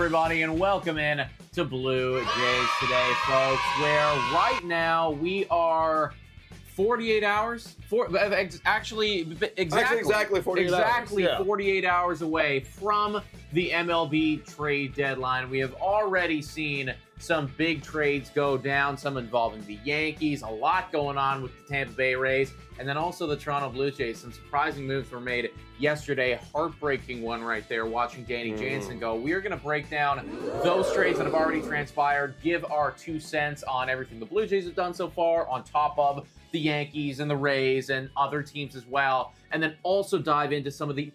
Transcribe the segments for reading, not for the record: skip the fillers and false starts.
everybody, and welcome in to Blue Jays Today, folks, where right now we are 48 hours, exactly 48 hours away from the MLB trade deadline. We have already seen some big trades go down, some involving the Yankees, a lot going on with the Tampa Bay Rays, and then also the Toronto Blue Jays. Some surprising moves were made yesterday. Heartbreaking one right there, watching Danny Jansen go. We are going to break down those trades that have already transpired, give our 2 cents on everything the Blue Jays have done so far, on top of the Yankees and the Rays and other teams as well, and then also dive into some of the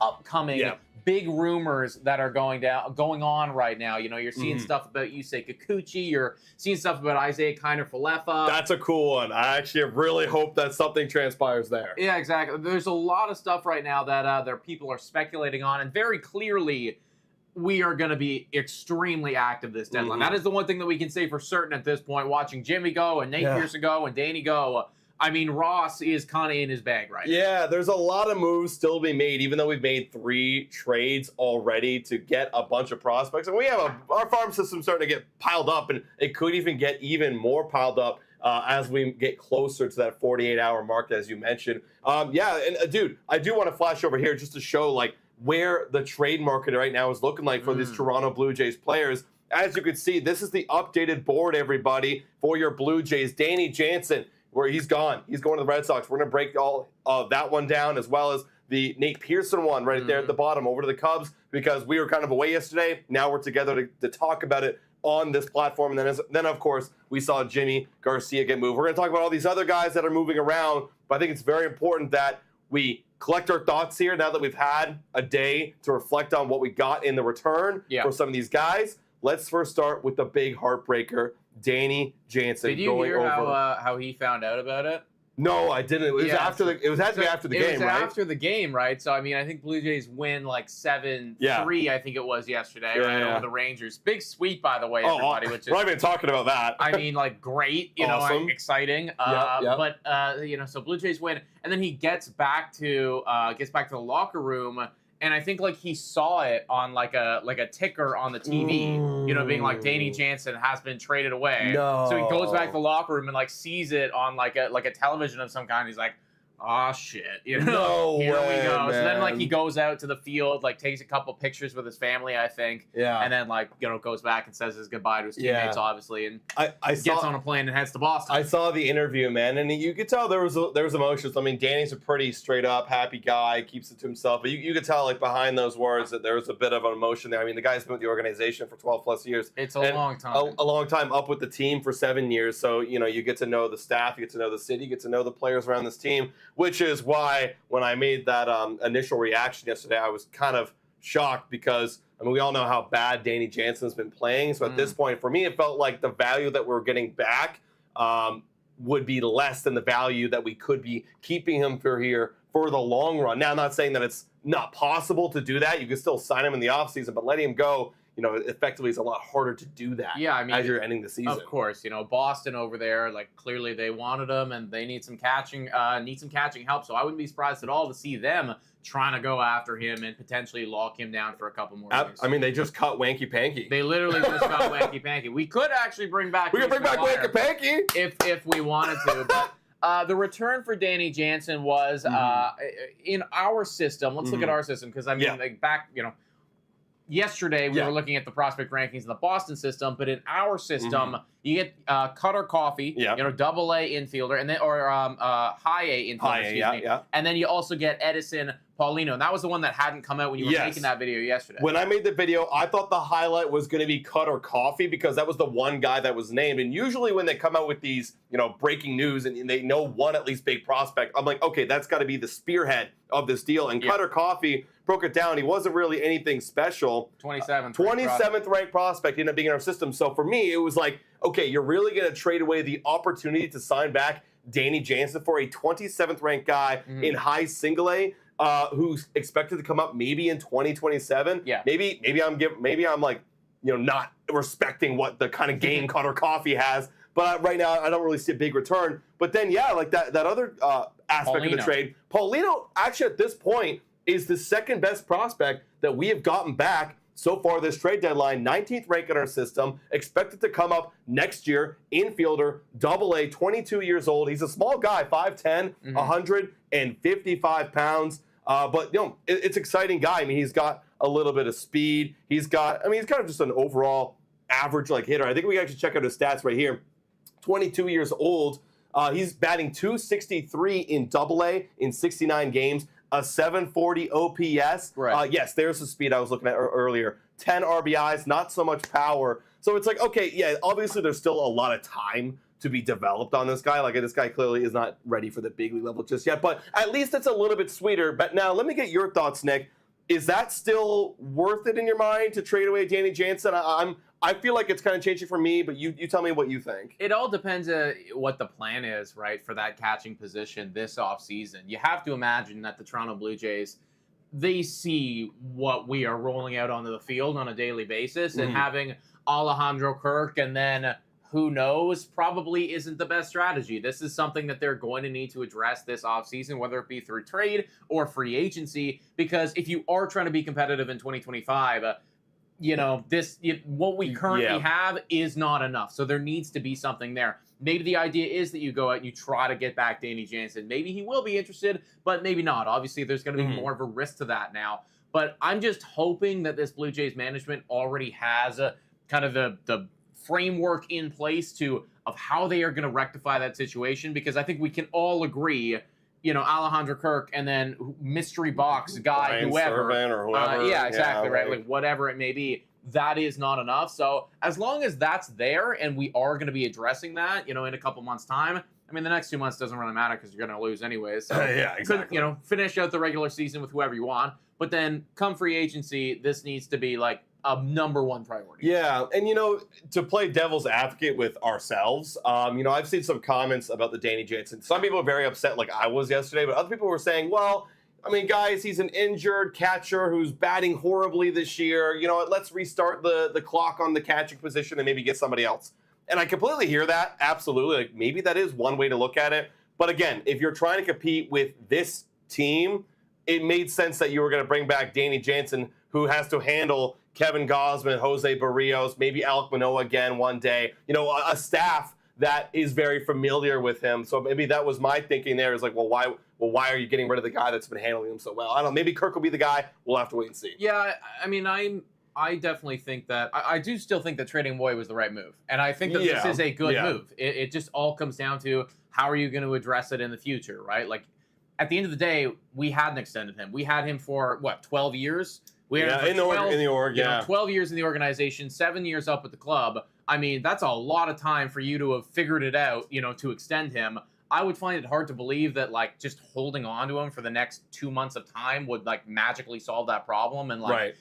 upcoming big rumors that are going on right now. You know, you're seeing stuff about Yusei Kikuchi, you're seeing stuff about Isaiah Kiner-Falefa. That's a cool one. I actually really hope that something transpires there. Yeah, exactly. There's a lot of stuff right now that people are speculating on, and very clearly we are going to be extremely active this deadline. That is the one thing that we can say for certain at this point, watching Jimmy go and Nate Pearson go and Danny go. I mean, Ross is kind of in his bag right now. Yeah, there's a lot of moves still to be made, even though we've made 3 trades already to get a bunch of prospects. And we have our farm system starting to get piled up, and it could even get even more piled up as we get closer to that 48-hour mark, as you mentioned. Dude, I do want to flash over here just to show, like, where the trade market right now is looking like for these Toronto Blue Jays players. As you can see, this is the updated board, everybody, for your Blue Jays. Danny Jansen, where he's gone. He's going to the Red Sox. We're going to break all of that one down, as well as the Nate Pearson one right there at the bottom over to the Cubs, because we were kind of away yesterday. Now we're together to talk about it on this platform. And then, of course, we saw Jimmy Garcia get moved. We're going to talk about all these other guys that are moving around, but I think it's very important that we collect our thoughts here now that we've had a day to reflect on what we got in the return for some of these guys. Let's first start with the big heartbreaker, Danny Jansen. Did you hear how he found out about it? No, I didn't. It was after the game, right? After the game, right? So I mean, I think Blue Jays win like 7-3. I think it was yesterday, right, over the Rangers. Big sweep, by the way, everybody. Which is, we're not even talking about that. I mean, like, great, Awesome. Exciting. But so Blue Jays win, and then he gets back to the locker room. And I think like he saw it on like a ticker on the TV, being like Danny Jansen has been traded away. No. So he goes back to the locker room and like sees it on like a television of some kind. He's like, oh shit, No here way, we go. man. So then like he goes out to the field, like takes a couple pictures with his family, I think. Yeah. And then like goes back and says his goodbye to his teammates, obviously, and gets on a plane and heads to Boston. I saw the interview, man, and you could tell there was emotions. I mean, Danny's a pretty straight up happy guy, keeps it to himself, but you could tell like behind those words that there was a bit of an emotion there. I mean, the guy's been with the organization for 12 plus years. It's a long time. A long time, up with the team for 7 years. So you get to know the staff, you get to know the city, you get to know the players around this team, which is why when I made that initial reaction yesterday, I was kind of shocked because, I mean, we all know how bad Danny Jansen's been playing. So at this point, for me, it felt like the value that we're getting back would be less than the value that we could be keeping him for here for the long run. Now, I'm not saying that it's not possible to do that. You can still sign him in the offseason, but letting him go, effectively is a lot harder to do that. Yeah, I mean, as you're ending the season. Of course, Boston over there, like clearly they wanted him and they need some catching help. So I wouldn't be surprised at all to see them trying to go after him and potentially lock him down for a couple more years. I mean, they just cut Wanky Panky. They literally just got Wanky Panky. We could actually bring back. We could bring back Wanky Panky if we wanted to, but. The return for Danny Jansen was in our system. Let's look at our system because I mean, like back, yesterday we were looking at the prospect rankings in the Boston system, but in our system you get Cutter Coffee, double A infielder, and then high A infielder, and then you also get Edison Paulino, and that was the one that hadn't come out when you were making that video yesterday. When I made the video, I thought the highlight was going to be Cutter Coffee because that was the one guy that was named. And usually when they come out with these, breaking news and they know one at least big prospect, I'm like, okay, that's got to be the spearhead of this deal. And Cutter Coffee broke it down. He wasn't really anything special. 27th ranked prospect ended up being in our system. So for me, it was like, okay, you're really going to trade away the opportunity to sign back Danny Jansen for a 27th ranked guy in high single A. Who's expected to come up maybe in 2027. Yeah. Maybe I'm like, not respecting what the kind of game Cutter Coffee has. But right now, I don't really see a big return. But then, like that other aspect of the trade, Paulino actually at this point is the second best prospect that we have gotten back so far this trade deadline, 19th ranked in our system, expected to come up next year, infielder, AA, 22 years old. He's a small guy, 5'10", 155 pounds. But, it's exciting guy. I mean, he's got a little bit of speed. He's kind of just an overall average hitter. I think we can actually check out his stats right here. 22 years old. He's batting .263 in AA in 69 games, a .740 OPS. Right. Yes, there's the speed I was looking at earlier. 10 RBIs, not so much power. So it's okay, yeah, obviously there's still a lot of time to be developed on this guy. This guy clearly is not ready for the big league level just yet, but at least it's a little bit sweeter. But now let me get your thoughts, Nick. Is that still worth it in your mind to trade away Danny Jansen? I feel like it's kind of changing for me, but you tell me what you think. It all depends what the plan is, right, for that catching position this offseason. You have to imagine that the Toronto Blue Jays, they see what we are rolling out onto the field on a daily basis, and having Alejandro Kirk and then who knows probably isn't the best strategy. This is something that they're going to need to address this offseason, whether it be through trade or free agency, because if you are trying to be competitive in 2025, what we currently have is not enough. So there needs to be something there. Maybe the idea is that you go out and you try to get back Danny Jansen. Maybe he will be interested, but maybe not. Obviously, there's going to be more of a risk to that now. But I'm just hoping that this Blue Jays management already has kind of the framework in place of how they are going to rectify that situation, because I think we can all agree, Alejandro Kirk and then mystery box guy, Brian whoever. Servant or whoever. Yeah, exactly, right. Whatever it may be, that is not enough. So as long as that's there and we are going to be addressing that, in a couple months' time, the next 2 months doesn't really matter because you're going to lose anyways. So, yeah, exactly. Finish out the regular season with whoever you want. But then come free agency, this needs to be a #1 priority. Yeah, and to play devil's advocate with ourselves, I've seen some comments about the Danny Jansen. Some people are very upset, like I was yesterday, but other people were saying, well, guys, he's an injured catcher who's batting horribly this year. Let's restart the clock on the catching position and maybe get somebody else. And I completely hear that, absolutely. Maybe that is one way to look at it. But again, if you're trying to compete with this team, it made sense that you were going to bring back Danny Jansen, who has to handle Kevin Gausman, Jose Barrios, maybe Alek Manoah again one day. A staff that is very familiar with him. So maybe that was my thinking there, is why are you getting rid of the guy that's been handling him so well? I don't know. Maybe Kirk will be the guy. We'll have to wait and see. Yeah, I definitely think that I do still think that trading Moy was the right move, and I think that this is a good move. It just all comes down to how are you going to address it in the future, right? At the end of the day, we hadn't extended him. We had him for 12 years. We had him for in the org, 12 years in the organization, 7 years up with the club. That's a lot of time for you to have figured it out, to extend him. I would find it hard to believe that just holding on to him for the next 2 months of time would magically solve that problem and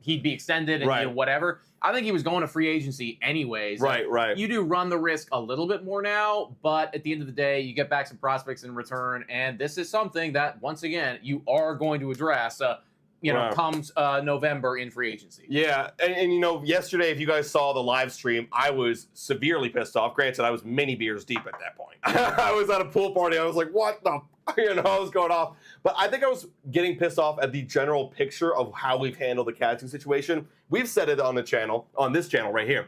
he'd be extended and whatever. I think he was going to free agency anyways. Right. You do run the risk a little bit more now, but at the end of the day, you get back some prospects in return, and this is something that, once again, you are going to address comes November in free agency. Yeah, and yesterday, if you guys saw the live stream, I was severely pissed off. Granted, I was many beers deep at that point. I was at a pool party. I was like, what the? I was going off. But I think I was getting pissed off at the general picture of how we've handled the catching situation. We've said it on this channel right here.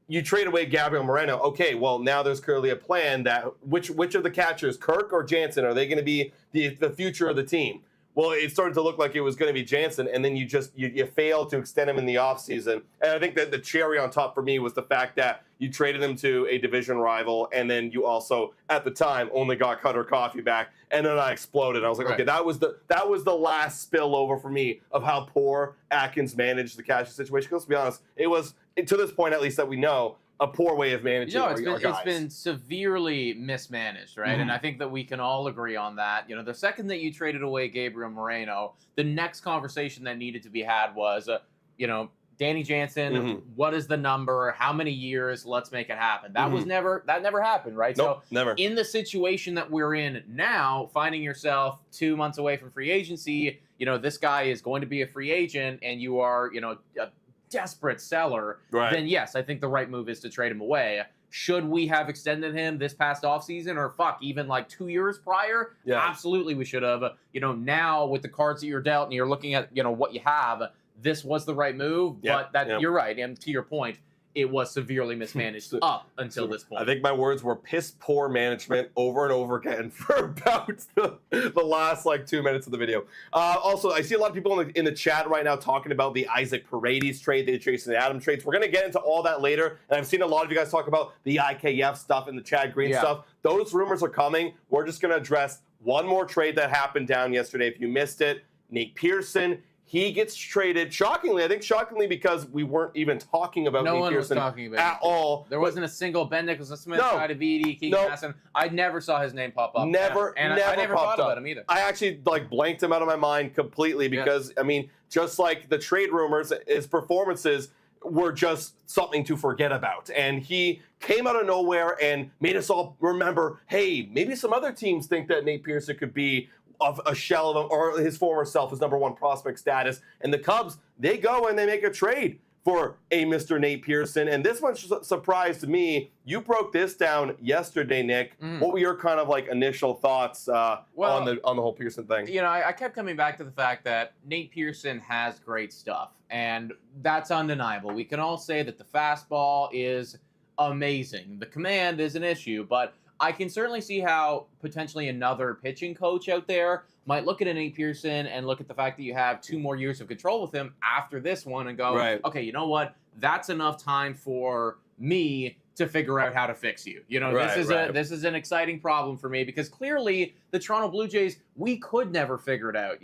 You trade away Gabriel Moreno. Okay, well, now there's clearly a plan that which of the catchers, Kirk or Jansen, are they going to be the future of the team? Well, it started to look like it was going to be Jansen, and then you failed to extend him in the offseason. And I think that the cherry on top for me was the fact that you traded him to a division rival, and then you also, at the time, only got Cutter Coffee back, and then I exploded. I was like, okay, that was the last spillover for me of how poor Atkins managed the catching situation. Because to be honest, it was, to this point at least that we know, a poor way of managing our guys. It's been severely mismanaged, right? And I think that we can all agree on that. The second that you traded away Gabriel Moreno, the next conversation that needed to be had was, Danny Jansen, what is the number? How many years? Let's make it happen. That never happened, right? Nope, so never. In the situation that we're in now, finding yourself 2 months away from free agency, this guy is going to be a free agent, and you are, a desperate seller, then yes, I think the right move is to trade him away. Should we have extended him this past offseason, or even 2 years prior? Yeah. Absolutely we should have. Now with the cards that you're dealt and you're looking at, what you have, this was the right move. But you're right. And to your point, it was severely mismanaged up until this point. I think my words were piss poor management over and over again for about the last 2 minutes of the video. Also, I see a lot of people in the chat right now talking about the Isaac Paredes trade, the Jason Adams trades. We're going to get into all that later. And I've seen a lot of you guys talk about the IKF stuff and the Chad Green stuff. Those rumors are coming. We're just going to address one more trade that happened down yesterday. If you missed it, Nate Pearson. He gets traded, shockingly, because we weren't even talking about Nate Pearson at all. There wasn't a single Ben Nicholson-Smith, Tadavidi, Keegan Hassan. I never saw his name pop up. I never thought about him either. I actually blanked him out of my mind completely because, just like the trade rumors, his performances were just something to forget about. And he came out of nowhere and made us all remember, hey, maybe some other teams think that Nate Pearson could be of a shell of him, or his former self, his number one prospect status. And the Cubs, they go and they make a trade for a Mr. Nate Pearson. And this one surprised me. You broke this down yesterday, Nick. What were your kind of initial thoughts on the whole Pearson thing? I kept coming back to the fact that Nate Pearson has great stuff, and that's undeniable. We can all say that the fastball is amazing. The command is an issue, but I can certainly see how potentially another pitching coach out there might look at a Nate Pearson and look at the fact that you have 2 more years of control with him after this one and go, okay, you know what? That's enough time for me to figure out how to fix you. This is an exciting problem for me because clearly the Toronto Blue Jays, we could never figure it out.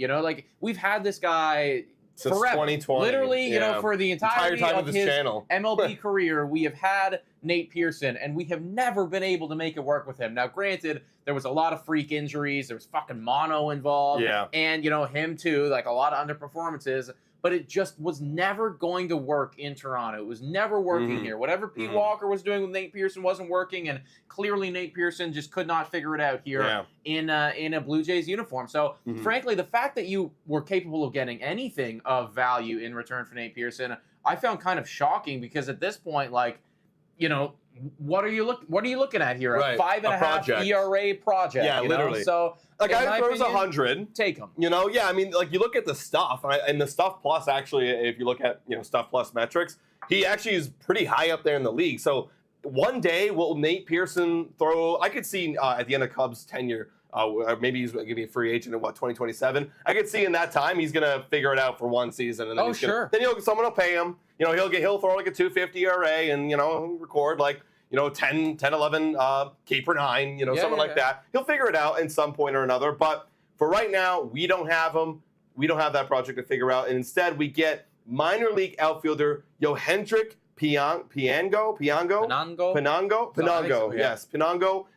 We've had this guy since forever. 2020. Literally, for the entire time of his channel. MLB career, we have had Nate Pearson, and we have never been able to make it work with him. Now, granted, there was a lot of freak injuries. There was fucking mono involved. And, him too, a lot of underperformances. But it just was never going to work in Toronto. It was never working here. Whatever Pete Walker was doing with Nate Pearson wasn't working, and clearly Nate Pearson just could not figure it out here in a Blue Jays uniform. So, frankly, the fact that you were capable of getting anything of value in return for Nate Pearson, I found kind of shocking because at this point, what are you looking at here? A 5.5 ERA project. Yeah, literally. So, guy throws 100. Take him. You look at the stuff, and the stuff plus, actually, if you look at stuff plus metrics, he actually is pretty high up there in the league. So one day, will Nate Pearson throw? I could see at the end of Cubs' tenure. Maybe he's going to be a free agent in 2027. I could see in that time he's going to figure it out for one season, and then someone will pay him. He'll throw a 250 ERA and record 10, 11 K per 9, something like that. He'll figure it out in some point or another. But for right now, we don't have him. We don't have that project to figure out, and instead we get minor league outfielder Yohendrick Pinango,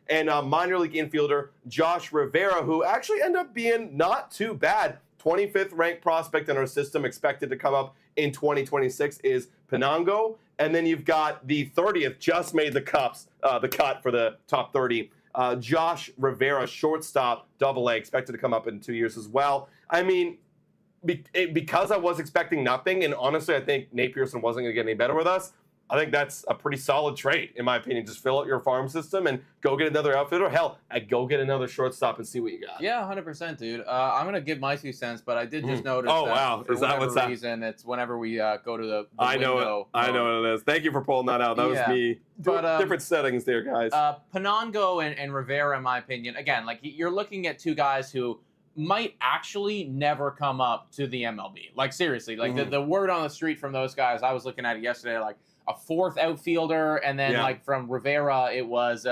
and minor league infielder Josh Rivera, who actually ended up being not too bad. 25th ranked prospect in our system, expected to come up in 2026 is Pinango. And then you've got the 30th, just made the cut for the top 30. Josh Rivera, shortstop, AA, expected to come up in 2 years as well. Because I was expecting nothing, and honestly, I think Nate Pearson wasn't going to get any better with us, I think that's a pretty solid trade, in my opinion. Just fill out your farm system and go get another outfielder. Hell, I'd go get another shortstop and see what you got. Yeah, 100%, dude. I'm going to give my 2 cents, but I did just notice for whatever reason, it's whenever we go to the I know window. I know what it is. Thank you for pulling that out. That was me. But, different settings there, guys. Pinango and Rivera, in my opinion, again, you're looking at 2 guys who might actually never come up to the MLB. Seriously, the word on the street from those guys, I was looking at it yesterday, a 4th outfielder, and then from Rivera, it was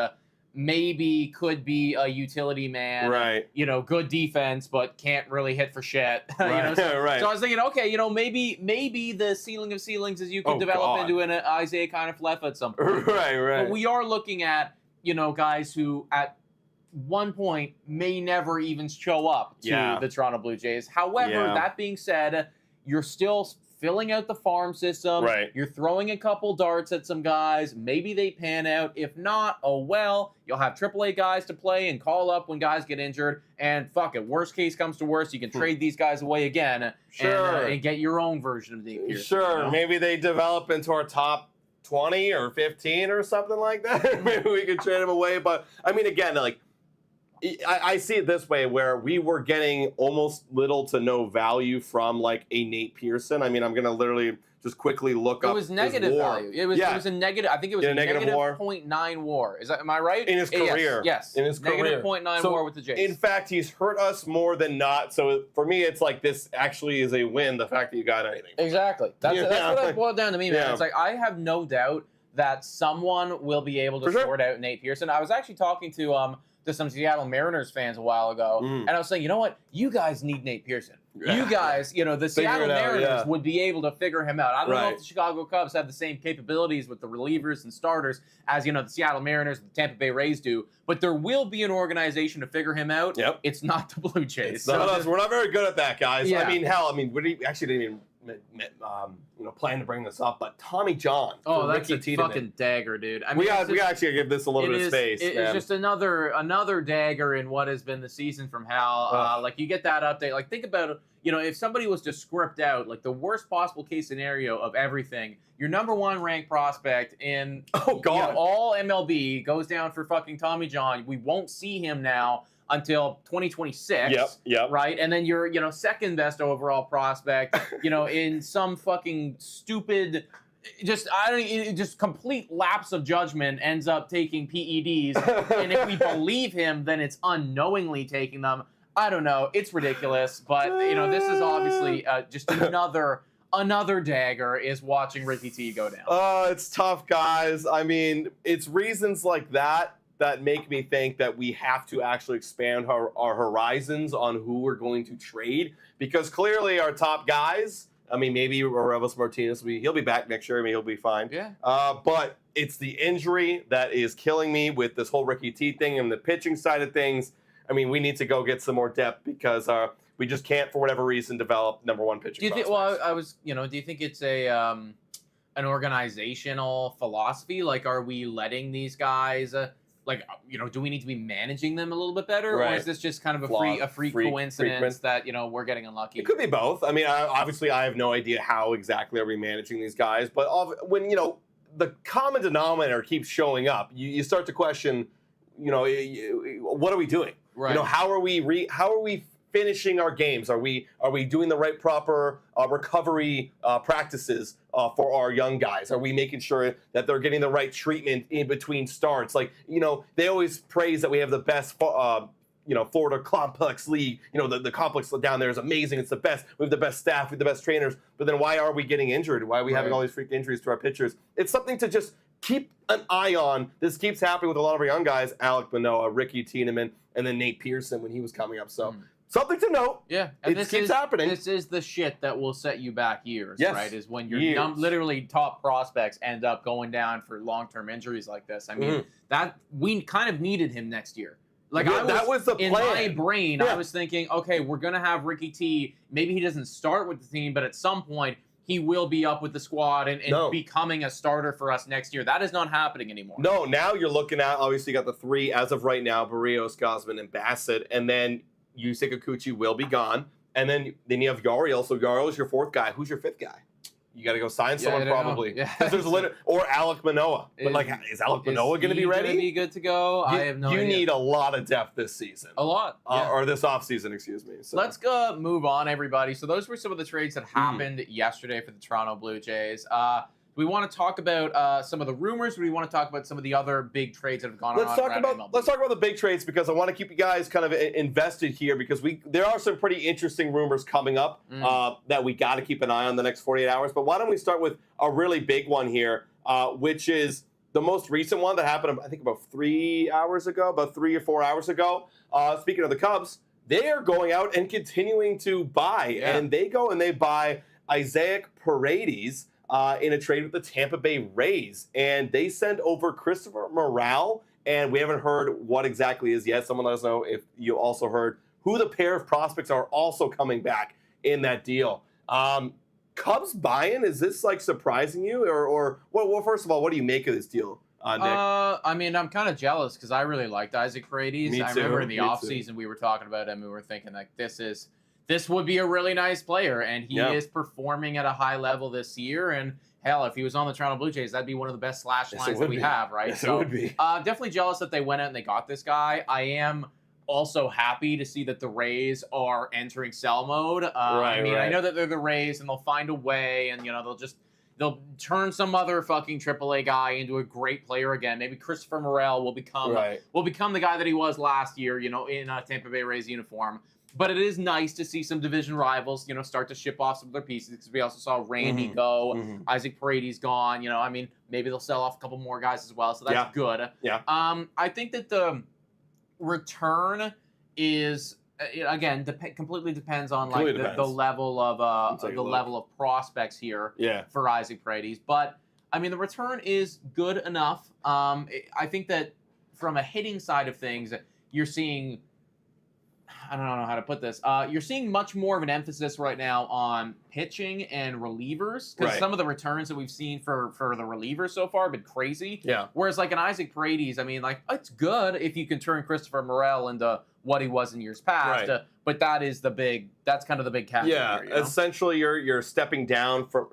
maybe could be a utility man, right? Good defense, but can't really hit for shit. Right. So I was thinking, okay, maybe the ceiling of ceilings is you can develop into an Isaiah kind of Flefa at some point. Right. But we are looking at guys who at one point may never even show up to the Toronto Blue Jays. However, that being said, you're still filling out the farm system. Right. You're throwing a couple darts at some guys. Maybe they pan out. If not, oh well. You'll have AAA guys to play and call up when guys get injured. And fuck it, worst case comes to worst, you can trade these guys away again and get your own version of Nate Pearson. Sure. Maybe they develop into our top 20 or 15 or something like that. Maybe we could trade them away. But, again, I see it this way, where we were getting almost little to no value from like a Nate Pearson. I mean, I'm gonna literally just quickly look up. It was negative value. It was a negative. I think it was a negative WAR. 0.9 WAR. Am I right? In his career. Yes. In his career. Negative 0.9 WAR with the Jays. In fact, he's hurt us more than not. So for me, it's like this actually is a win. The fact that you got anything. Exactly. That's what it boiled down to me, man. Yeah. It's like I have no doubt that someone will be able to sort out Nate Pearson. I was actually talking to some Seattle Mariners fans a while ago, and I was saying, you know what? You guys need Nate Pearson. You guys, the Seattle Mariners would be able to figure him out. I don't know if the Chicago Cubs have the same capabilities with the relievers and starters as, the Seattle Mariners and the Tampa Bay Rays do, but there will be an organization to figure him out. Yep. It's not the Blue Jays. We're not very good at that, guys. Yeah. I mean, we actually didn't even plan to bring this up, but Tommy John. Oh, that's a fucking dagger, dude. I mean, we actually give this a little bit of space. It's just another dagger in what has been the season from Hal. Like you get that update. Like think about it. If somebody was to script out like the worst possible case scenario of everything, your number one ranked prospect in all MLB goes down for fucking Tommy John. We won't see him now until 2026. Yep. Right? And then your, second best overall prospect, in some fucking stupid just complete lapse of judgment ends up taking PEDs. And if we believe him, then it's unknowingly taking them. I don't know. It's ridiculous. But, this is obviously just another dagger is watching Ricky T go down. It's tough, guys. I mean, it's reasons like that make me think that we have to actually expand our horizons on who we're going to trade, because clearly our top guys, I mean, maybe Arelis Martinez, he'll be back next year. I mean, he'll be fine. Yeah. But it's the injury that is killing me with this whole Ricky T thing and the pitching side of things. I mean, we need to go get some more depth because we just can't, for whatever reason, develop number one pitching. Do you think? Well, do you think it's an organizational philosophy? Like, are we letting these guys? Do we need to be managing them a little bit better, or is this just kind of a freak coincidence that we're getting unlucky? It could be both. I mean, obviously, I have no idea how exactly are we managing these guys, but when the common denominator keeps showing up, you start to question, what are we doing? Right. How are we finishing our games? Are we doing the right proper recovery practices for our young guys? Are we making sure that they're getting the right treatment in between starts? Like, they always praise that we have the best Florida complex league. The complex down there is amazing. It's the best. We have the best staff. We have the best trainers. But then why are we getting injured? Why are we having all these freak injuries to our pitchers? It's something to just keep an eye on. This keeps happening with a lot of our young guys, Alek Manoah, Ricky Tiedemann, and then Nate Pearson when he was coming up. So something to note. Yeah. And it keeps happening. This is the shit that will set you back years, right? Is when your literally top prospects end up going down for long-term injuries like this. I mean, that we kind of needed him next year. Like that was the plan. In my brain, I was thinking, okay, we're going to have Ricky T. Maybe he doesn't start with the team, but at some point, he will be up with the squad and becoming a starter for us next year. That is not happening anymore. No, now you're looking at, obviously, you got the three as of right now, Barrios, Gausman, and Bassett. And then Yusei Kikuchi will be gone. And then you have Yariel. So Yariel is your fourth guy. Who's your fifth guy? You got to go sign someone probably. Yeah. There's or Alek Manoah. But is Alek Manoah going to be ready? Be good to go? I have no idea. You need a lot of depth this season. A lot. Or this offseason, excuse me. So. Let's go move on, everybody. So those were some of the trades that happened yesterday for the Toronto Blue Jays. We want to talk about some of the rumors. We want to talk about some of the other big trades that have gone on. Let's talk about the big trades, because I want to keep you guys kind of invested here, because there are some pretty interesting rumors coming up that we got to keep an eye on the next 48 hours. But why don't we start with a really big one here, which is the most recent one that happened, I think, about 3 hours ago, about 3 or 4 hours ago. Speaking of the Cubs, they are going out and continuing to buy, and they go and they buy Isaac Paredes in a trade with the Tampa Bay Rays. And they send over Christopher Morale, and we haven't heard what exactly is yet. Someone let us know if you also heard who the pair of prospects are also coming back in that deal. Cubs buy-in, is this surprising you? Or well, first of all, what do you make of this deal, Nick? I mean, I'm kind of jealous because I really liked Isaac Paredes. I remember in the offseason we were talking about him. We were thinking, this would be a really nice player, and he is performing at a high level this year. And hell, if he was on the Toronto Blue Jays, that'd be one of the best slash lines that we have, right? Yes, so, it would be. Definitely jealous that they went out and they got this guy. I am also happy to see that the Rays are entering sell mode. Right. I know that they're the Rays and they'll find a way, and they'll turn some other fucking AAA guy into a great player again. Maybe Christopher Morel will become the guy that he was last year, in a Tampa Bay Rays uniform. But it is nice to see some division rivals, start to ship off some of their pieces, because we also saw Randy go, Isaac Paredes gone. Maybe they'll sell off a couple more guys as well, so that's good. Yeah. I think that the return is again completely depends on the level of level of prospects here for Isaac Paredes. But the return is good enough. I think that from a hitting side of things, you're seeing. I don't know how to put this. You're seeing much more of an emphasis right now on pitching and relievers, because some of the returns that we've seen for the relievers so far have been crazy. Yeah. Whereas an Isaac Paredes, it's good if you can turn Christopher Morel into what he was in years past. But that's kind of the big catch. Yeah. Here, Essentially, you're stepping down from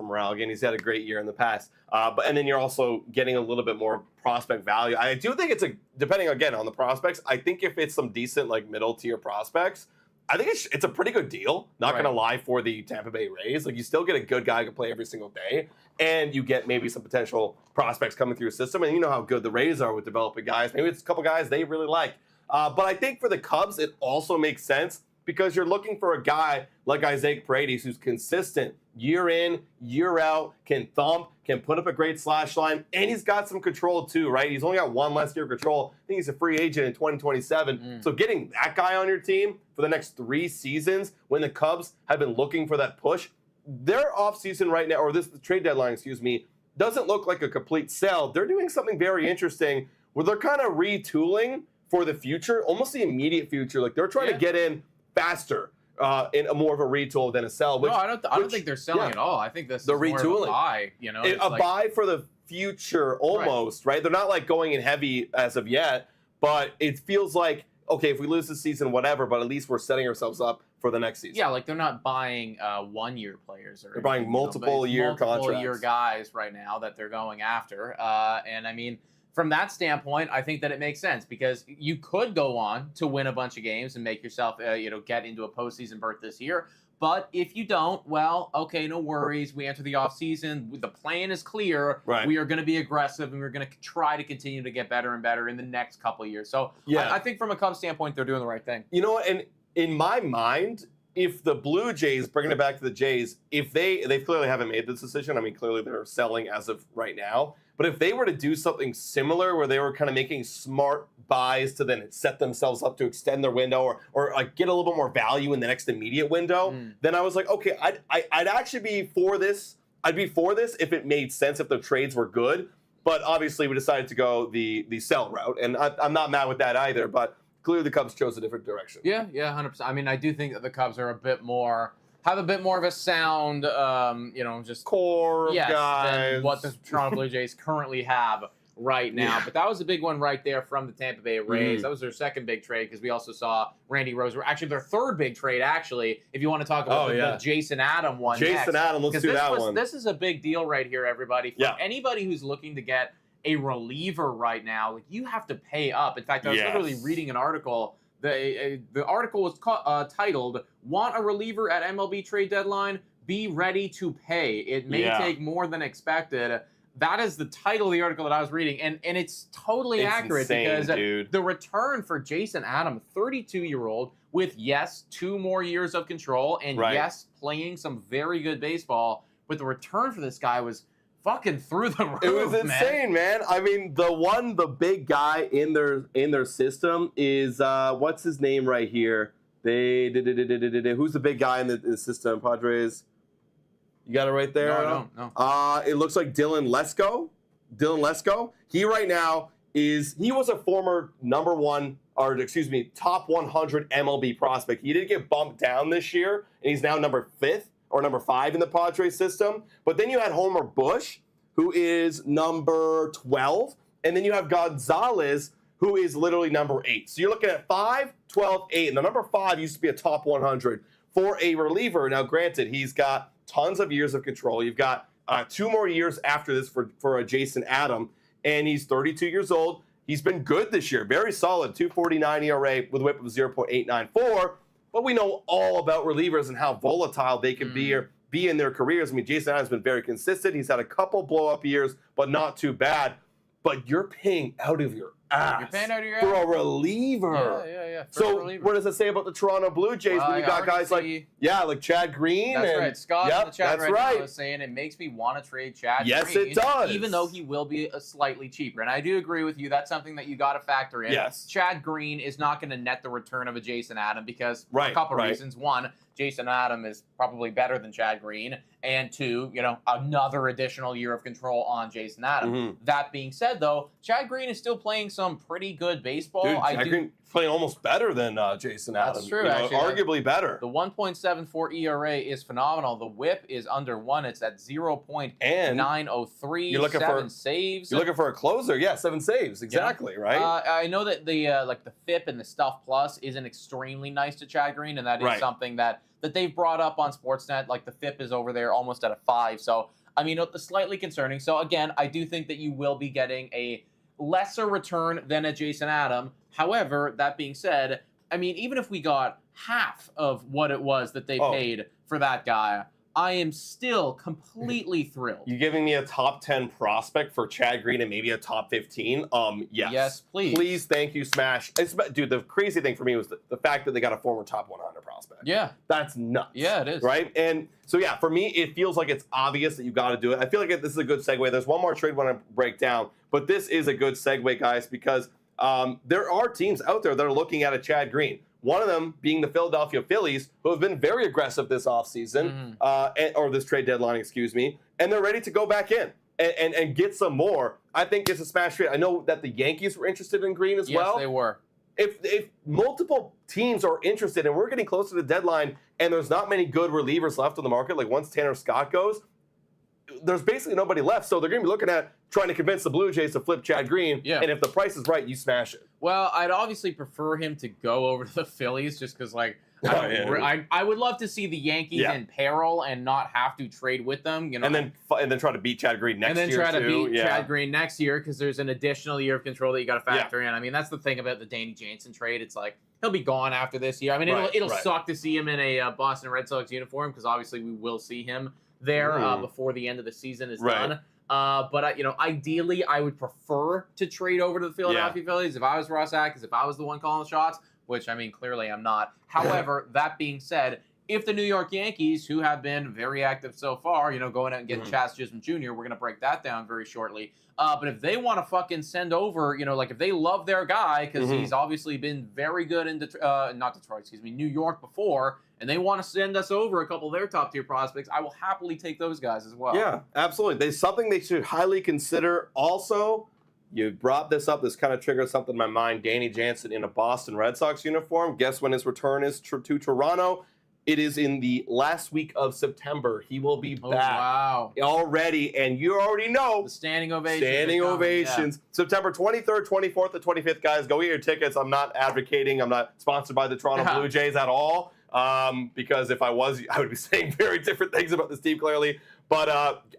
Morel. Again, he's had a great year in the past. And then you're also getting a little bit more prospect value. I do think depending again on the prospects, I think if it's some decent middle tier prospects, I think it's a pretty good deal. Not going to lie, for the Tampa Bay Rays. You still get a good guy who can play every single day, and you get maybe some potential prospects coming through your system. And you know how good the Rays are with developing guys. Maybe it's a couple guys they really like. But I think for the Cubs, it also makes sense, because you're looking for a guy like Isaac Paredes who's consistent year in, year out, can thump, can put up a great slash line, and he's got some control too, right? He's only got one last year of control. I think he's a free agent in 2027. So getting that guy on your team for the next 3 seasons, when the Cubs have been looking for that push, their offseason right now, or the trade deadline, doesn't look like a complete sell. They're doing something very interesting where they're kind of retooling for the future, almost the immediate future. They're trying to get in faster in a more of a retool than a sell. I don't think they're selling at all. I think this is more of a buy. A buy for the future almost, right? They're not going in heavy as of yet, but it feels like, okay, if we lose this season, whatever, but at least we're setting ourselves up for the next season. Yeah, they're not buying 1-year players. They're buying multiple year contracts. Multiple year guys right now that they're going after. From that standpoint, I think that it makes sense, because you could go on to win a bunch of games and make yourself, get into a postseason berth this year. But if you don't, well, okay, no worries. We enter the offseason. The plan is clear. Right. We are going to be aggressive, and we're going to try to continue to get better and better in the next couple of years. So I think from a Cubs standpoint, they're doing the right thing. You know what? And in my mind, if the Blue Jays, bringing it back to the Jays, if they clearly haven't made this decision. Clearly they're selling as of right now. But if they were to do something similar, where they were kind of making smart buys to then set themselves up to extend their window, or get a little bit more value in the next immediate window, then I was like, okay, I'd actually be for this. I'd be for this if it made sense, if the trades were good. But obviously we decided to go the sell route, and I'm not mad with that either. But clearly the Cubs chose a different direction. Yeah, 100%. I do think that the Cubs are have a bit more of a sound, just core of guys than what the Toronto Blue Jays currently have right now. Yeah. But that was a big one right there from the Tampa Bay Rays. That was their second big trade, because we also saw Randy Rose. Actually, their third big trade, if you want to talk about the Jason Adam one. Jason Adam, let's do that one. This is a big deal right here, everybody. For anybody who's looking to get a reliever right now, you have to pay up. In fact, I was literally reading an article. The article was titled, "Want a reliever at MLB trade deadline? Be ready to pay. It may take more than expected." That is the title of the article that I was reading, and it's totally accurate, insane, because the return for Jason Adam, 32-year-old, with 2 more years of control, and playing some very good baseball, but the return for this guy was fucking through the roof. It was insane, man. The big guy in their system is what's his name right here? Who's the big guy in the system? Padres. You got it right there. No. It looks like Dylan Lesko. He right now he was a former top 100 MLB prospect. He did get bumped down this year, and he's now number 5 in the Padres system. But then you had Homer Bush, who is number 12. And then you have Gonzalez, who is literally number 8. So you're looking at 5, 12, 8. And the number 5 used to be a top 100 for a reliever. Now, granted, he's got tons of years of control. You've got 2 more years after this for a Jason Adam. And he's 32 years old. He's been good this year, very solid, 2.49 ERA with a whip of 0.894. But we know all about relievers and how volatile they can be in their careers. I mean, Jason Adams has been very consistent. He's had a couple blow-up years, but not too bad. But you're paying out of your ass for a reliever. Yeah. So what does it say about the Toronto Blue Jays when you got guys like Chad Green? That's right. Scott in the chat that's right now is saying it makes me want to trade Chad Green. Yes, it does. Even though he will be slightly cheaper. And I do agree with you. That's something that you got to factor in. Yes. Chad Green is not going to net the return of a Jason Adam because for a couple reasons. One, Jason Adam is probably better than Chad Green. And two, another additional year of control on Jason Adam. That being said, though, Chad Green is still playing some pretty good baseball. Dude, Chad Green playing almost better than Jason Adam. That's true, actually. Arguably better. The 1.74 ERA is phenomenal. The whip is under 1. It's at 0.903. You're looking 7 saves. You're looking for a closer. Yeah, 7 saves. Exactly, right? I know that the FIP and the Stuff Plus isn't extremely nice to Chad Green, and that is something that they've brought up on Sportsnet. Like, the FIP is over there almost at a 5. So, I mean, it's slightly concerning. So, again, I do think that you will be getting a lesser return than a Jason Adam. However, that being said, I mean, even if we got half of what it was that they paid for that guy, I am still completely thrilled. You giving me a top 10 prospect for Chad Green and maybe a top 15? Yes. Yes, please. Please, thank you, Smash. Dude, the crazy thing for me was the fact that they got a former top 100 prospect. Yeah. That's nuts. Yeah, it is. Right? And so, yeah, for me, it feels like it's obvious that you got to do it. I feel like this is a good segue. There's one more trade I want to break down, but this is a good segue, guys, because there are teams out there that are looking at a Chad Green. One of them being the Philadelphia Phillies, who have been very aggressive this offseason, or this trade deadline, excuse me, and they're ready to go back in and get some more. I think it's a smash trade. I know that the Yankees were interested in Green as well. Yes, they were. If multiple teams are interested, and we're getting close to the deadline, and there's not many good relievers left on the market, like once Tanner Scott goes, there's basically nobody left. So they're going to be looking at trying to convince the Blue Jays to flip Chad Green. Yeah. And if the price is right, you smash it. Well, I'd obviously prefer him to go over to the Phillies just because, I would love to see the Yankees in peril and not have to trade with them. And then try to beat Chad Green next year. And then try to beat Chad Green next year because there's an additional year of control that you got to factor in. I mean, that's the thing about the Danny Jansen trade. It's like he'll be gone after this year. I mean, it'll suck to see him in a Boston Red Sox uniform because obviously we will see him there before the end of the season is done. But ideally, I would prefer to trade over to the Philadelphia Phillies if I was Ross Atkins, if I was the one calling the shots, which, I mean, clearly I'm not. However, that being said, if the New York Yankees, who have been very active so far, going out and getting Jaz Chisum Jr., we're going to break that down very shortly. But if they want to fucking send over, if they love their guy, because he's obviously been very good in New York before, and they want to send us over a couple of their top-tier prospects, I will happily take those guys as well. Yeah, absolutely. There's something they should highly consider. Also, you brought this up. This kind of triggered something in my mind. Danny Jansen in a Boston Red Sox uniform. Guess when his return is to Toronto? It is in the last week of September. He will be back already, and you already know. The standing ovations. Standing ovations. Yeah. September 23rd, 24th, and 25th, guys. Go get your tickets. I'm not advocating. I'm not sponsored by the Toronto Blue Jays at all. Because if I was, I would be saying very different things about this team, clearly. But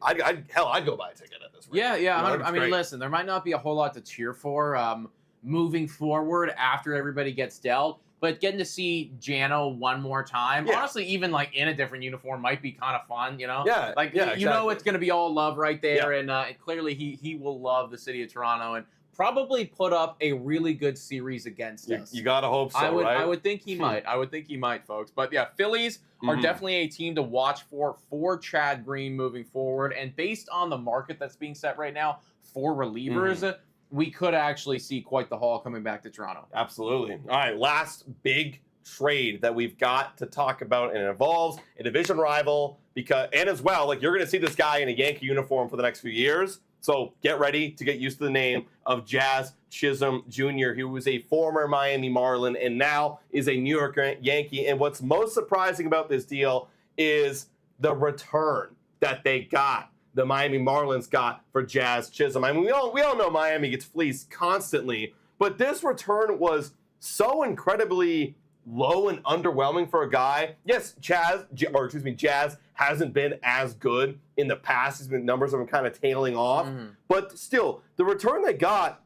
I'd go buy a ticket at this rate. Yeah. I mean, listen, there might not be a whole lot to cheer for moving forward after everybody gets dealt. But getting to see Jano one more time, honestly, even in a different uniform might be kind of fun, Yeah. Exactly. It's going to be all love right there. And clearly he will love the city of Toronto and probably put up a really good series against us. You got to hope so, right? I would think he might. I would think he might, folks. But yeah, Phillies are definitely a team to watch for Chad Green moving forward. And based on the market that's being set right now for relievers, we could actually see quite the haul coming back to Toronto. Absolutely. All right, last big trade that we've got to talk about, and it involves a division rival, and as well, you're going to see this guy in a Yankee uniform for the next few years. So get ready to get used to the name of Jaz Chisum Jr., who was a former Miami Marlin and now is a New York Yankee. And what's most surprising about this deal is the return that they got. The Miami Marlins got for Jaz Chisum. I mean, we all know Miami gets fleeced constantly, but this return was so incredibly low and underwhelming for a guy. Yes, Jaz hasn't been as good in the past. His numbers have been kind of tailing off, but still, the return they got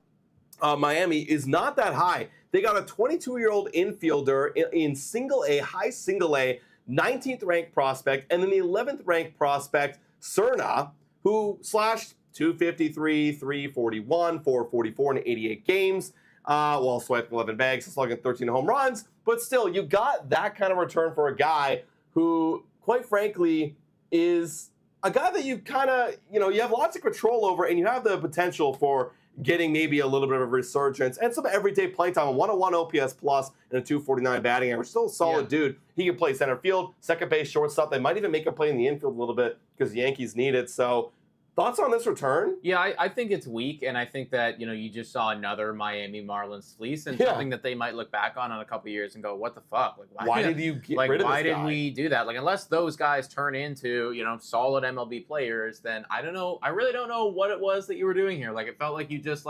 Miami is not that high. They got a 22-year-old infielder in single A, high single A, 19th ranked prospect, and then the 11th ranked prospect, Cerna, who slashed 253, 341, 444 in 88 games, while swiping 11 bags and slugging 13 home runs. But still, you got that kind of return for a guy who, quite frankly, is a guy that you kind of, you have lots of control over, and you have the potential for getting maybe a little bit of a resurgence and some everyday playing time. A 101 OPS plus and a 249 batting average. Still a solid dude. He can play center field, second base, shortstop. They might even make him play in the infield a little bit because the Yankees need it. So, thoughts on this return? Yeah, I think it's weak, and I think that, you just saw another Miami Marlins fleece, and something that they might look back on in a couple of years and go, what the fuck? Like, why did you get rid of this guy? Why did we do that? Like, unless those guys turn into, solid MLB players, then I don't know. I really don't know what it was that you were doing here. Like, it felt like you just,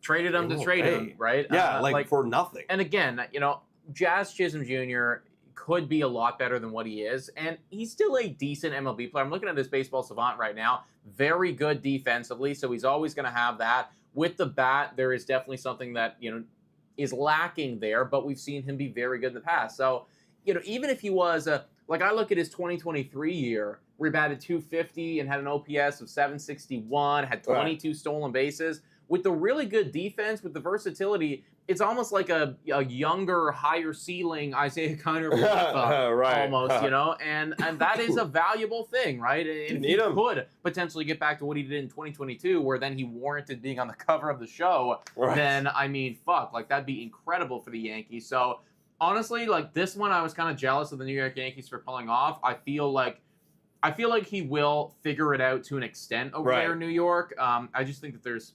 traded him to trade him, right? Yeah, for nothing. And again, Jaz Chisum Jr. could be a lot better than what he is, and he's still a decent MLB player. I'm looking at his Baseball Savant right now. Very good defensively, so he's always going to have that. With the bat, there is definitely something that, is lacking there, but we've seen him be very good in the past. So, even if he was I look at his 2023 year, where he batted 250 and had an OPS of 761, had 22 stolen bases. With the really good defense, with the versatility, it's almost like a younger, higher ceiling Isaiah Conor almost, and that is a valuable thing, right? And he could potentially get back to what he did in 2022, where then he warranted being on the cover of the show, then, that'd be incredible for the Yankees. So, honestly, this one, I was kind of jealous of the New York Yankees for pulling off. I feel like he will figure it out to an extent over there in New York. I just think that there's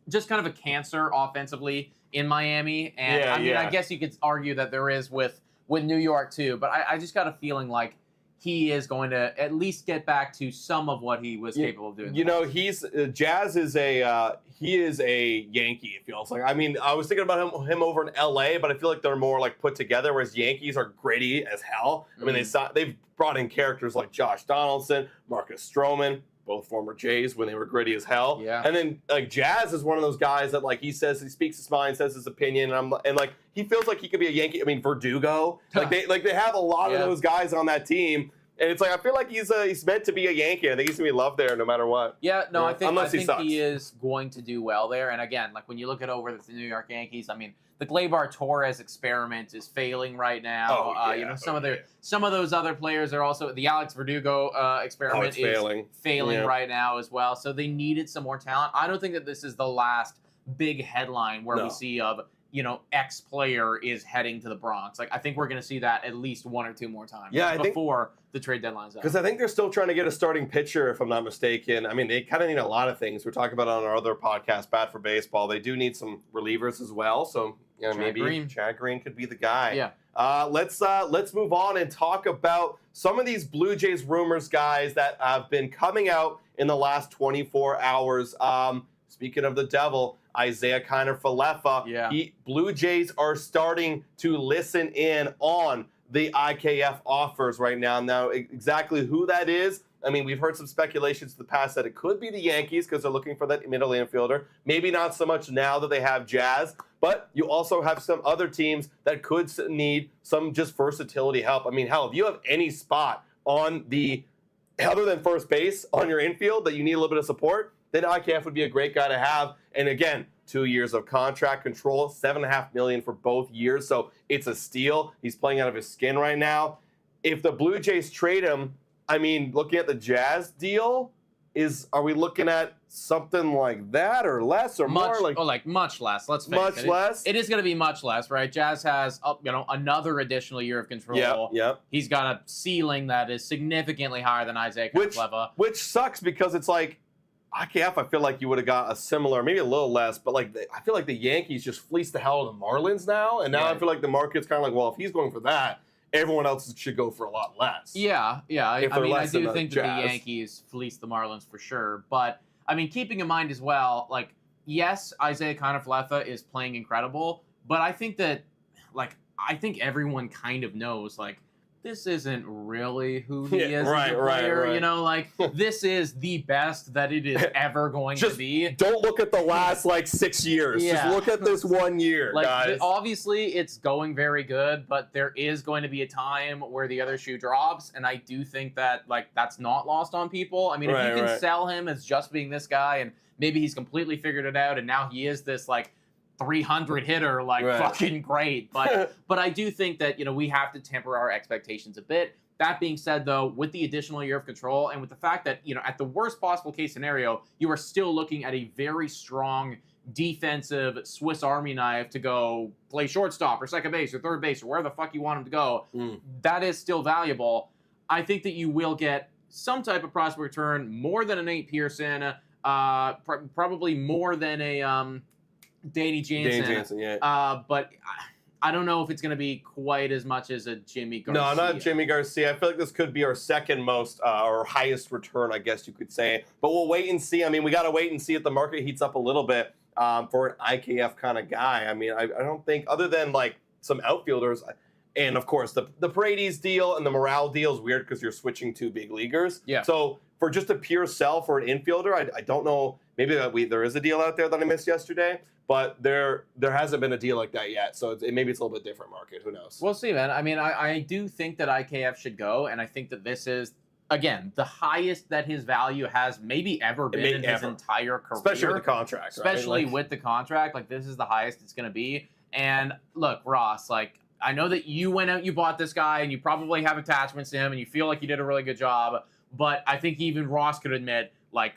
just kind of a cancer offensively in Miami. And I guess you could argue that there is with New York too, but I just got a feeling like he is going to at least get back to some of what he was capable of doing. Jazz is he is a Yankee, it feels like. I mean, I was thinking about him over in LA, but I feel like they're more put together, whereas Yankees are gritty as hell. I mean, they've brought in characters like Josh Donaldson, Marcus Stroman, both former Jays when they were gritty as hell. Yeah. And then Jazz is one of those guys that he speaks his mind, says his opinion, and he feels like he could be a Yankee. I mean, Verdugo. They have a lot of those guys on that team. And it's I feel like he's meant to be a Yankee. I think he's gonna be loved there no matter what. Yeah, no, I think he is going to do well there. And again, when you look at over the New York Yankees, I mean, the Gleyber Torres experiment is failing right now. Some of those other players are also the Alex Verdugo experiment is failing right now as well. So they needed some more talent. I don't think that this is the last big headline where we see of X player is heading to the Bronx. I think we're going to see that at least one or two more times before the trade deadline's out. Because I think they're still trying to get a starting pitcher, if I'm not mistaken. I mean, they kind of need a lot of things. We're talking about on our other podcast, Bat for Baseball. They do need some relievers as well. So maybe Chad Green could be the guy. Yeah. Let's move on and talk about some of these Blue Jays rumors, guys, that have been coming out in the last 24 hours. Speaking of the devil, Isaiah Kiner-Falefa. Blue Jays are starting to listen in on the IKF offers right now. Now, exactly who that is, I mean, we've heard some speculations in the past that it could be the Yankees because they're looking for that middle infielder. Maybe not so much now that they have Jazz, but you also have some other teams that could need some just versatility help. I mean, hell, if you have any spot on other than first base on your infield that you need a little bit of support, then IKF would be a great guy to have. And again, 2 years of contract control, $7.5 million for both years. So it's a steal. He's playing out of his skin right now. If the Blue Jays trade him, I mean, looking at the Jazz deal, are we looking at something like that or less or more? Much less. Let's face it. Less? It is going to be much less, right? Jazz has another additional year of control. Yep. He's got a ceiling that is significantly higher than Isaiah Kiner-Falefa. Which sucks because it's IKF, I feel like you would have got a similar, maybe a little less, but I feel like the Yankees just fleeced the hell out of the Marlins now, and now I feel like the market's kind of well, if he's going for that, everyone else should go for a lot less. Yeah. I do think that the Yankees fleeced the Marlins for sure, but I mean, keeping in mind as well, yes, Isaiah Kiner-Falefa is playing incredible, but I think that, I think everyone kind of knows, this isn't really who he is right, as a player. right. You know, like this is the best that it is ever going to be. Don't look at the last like 6 years. Yeah. Just look at this 1 year, like guys. obviously it's going very good, but there is going to be a time where the other shoe drops, and I do think that like that's not lost on people. I mean, if you can sell him as just being this guy, and maybe he's completely figured it out, and now he is this like 300 hitter, like fucking great. But I do think that, you know, we have to temper our expectations a bit. That being said, though, with the additional year of control and with the fact that, you know, at the worst possible case scenario, you are still looking at a very strong defensive Swiss Army knife to go play shortstop or second base or third base or where the fuck you want him to go. That is still valuable. I think that you will get some type of prospect return, more than a Nate Pearson, probably more than a Danny Jansen. But I don't know if it's going to be quite as much as a Jimmy Garcia. No, not Jimmy Garcia. I feel like this could be our second most or highest return, I guess you could say. But we'll wait and see. I mean, we got to wait and see if the market heats up a little bit for an IKF kind of guy. I mean, I don't think, other than like some outfielders, and of course the Paredes deal and the Morale deal is weird because you're switching to big leaguers. Yeah. So for just a pure sell for an infielder, I don't know. Maybe there is a deal out there that I missed yesterday, but there hasn't been a deal like that yet. So maybe it's a little bit different market. Who knows? We'll see, man. I mean, I do think that IKF should go, and I think that this is, again, the highest that his value has maybe ever been in his entire career. Especially with the contract. Especially right? with the contract. Like, this is the highest it's going to be. And look, Ross, like, I know that you went out, you bought this guy, and you probably have attachments to him, and you feel like you did a really good job. But I think even Ross could admit, like,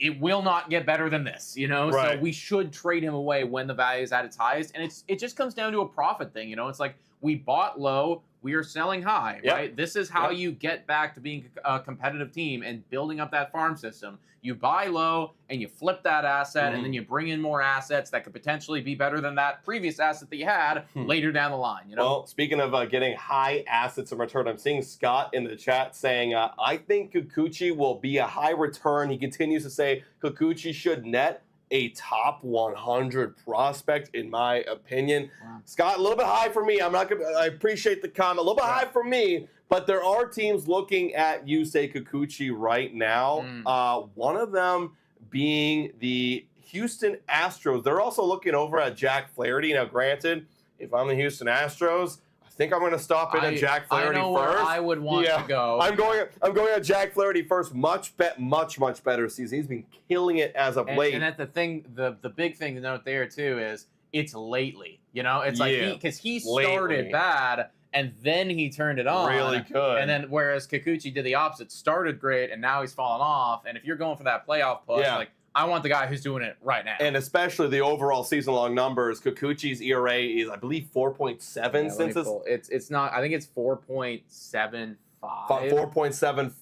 it will not get better than this, you know? Right. So we should trade him away when the value is at its highest. And it just comes down to a profit thing, you know? It's like, we bought low, we are selling high, right? This is how you get back to being a competitive team and building up that farm system. You buy low and you flip that asset, and then you bring in more assets that could potentially be better than that previous asset that you had later down the line, you know? Well, speaking of getting high assets in return, I'm seeing Scott in the chat saying, I think Kikuchi will be a high return. He continues to say Kikuchi should net a top 100 prospect, in my opinion. Wow. Scott, a little bit high for me. I appreciate the comment. A little bit high for me, but there are teams looking at Yusei Kikuchi right now. One of them being the Houston Astros. They're also looking over at Jack Flaherty. Now, granted, if I'm the Houston Astros, I think I'm going to stop in at Jack Flaherty I know first. Where I would want to go. I'm going at Jack Flaherty first. Much better season. He's been killing it as of late. And that's the thing. The big thing to note there too is it's lately. You know, it's like because he started bad and then he turned it on. Really good. And then whereas Kikuchi did the opposite, started great and now he's fallen off. And if you're going for that playoff push, like, I want the guy who's doing it right now. And especially the overall season-long numbers. Kikuchi's ERA is, I believe, 4.7 since it's not. I think it's 4.75. 4.772.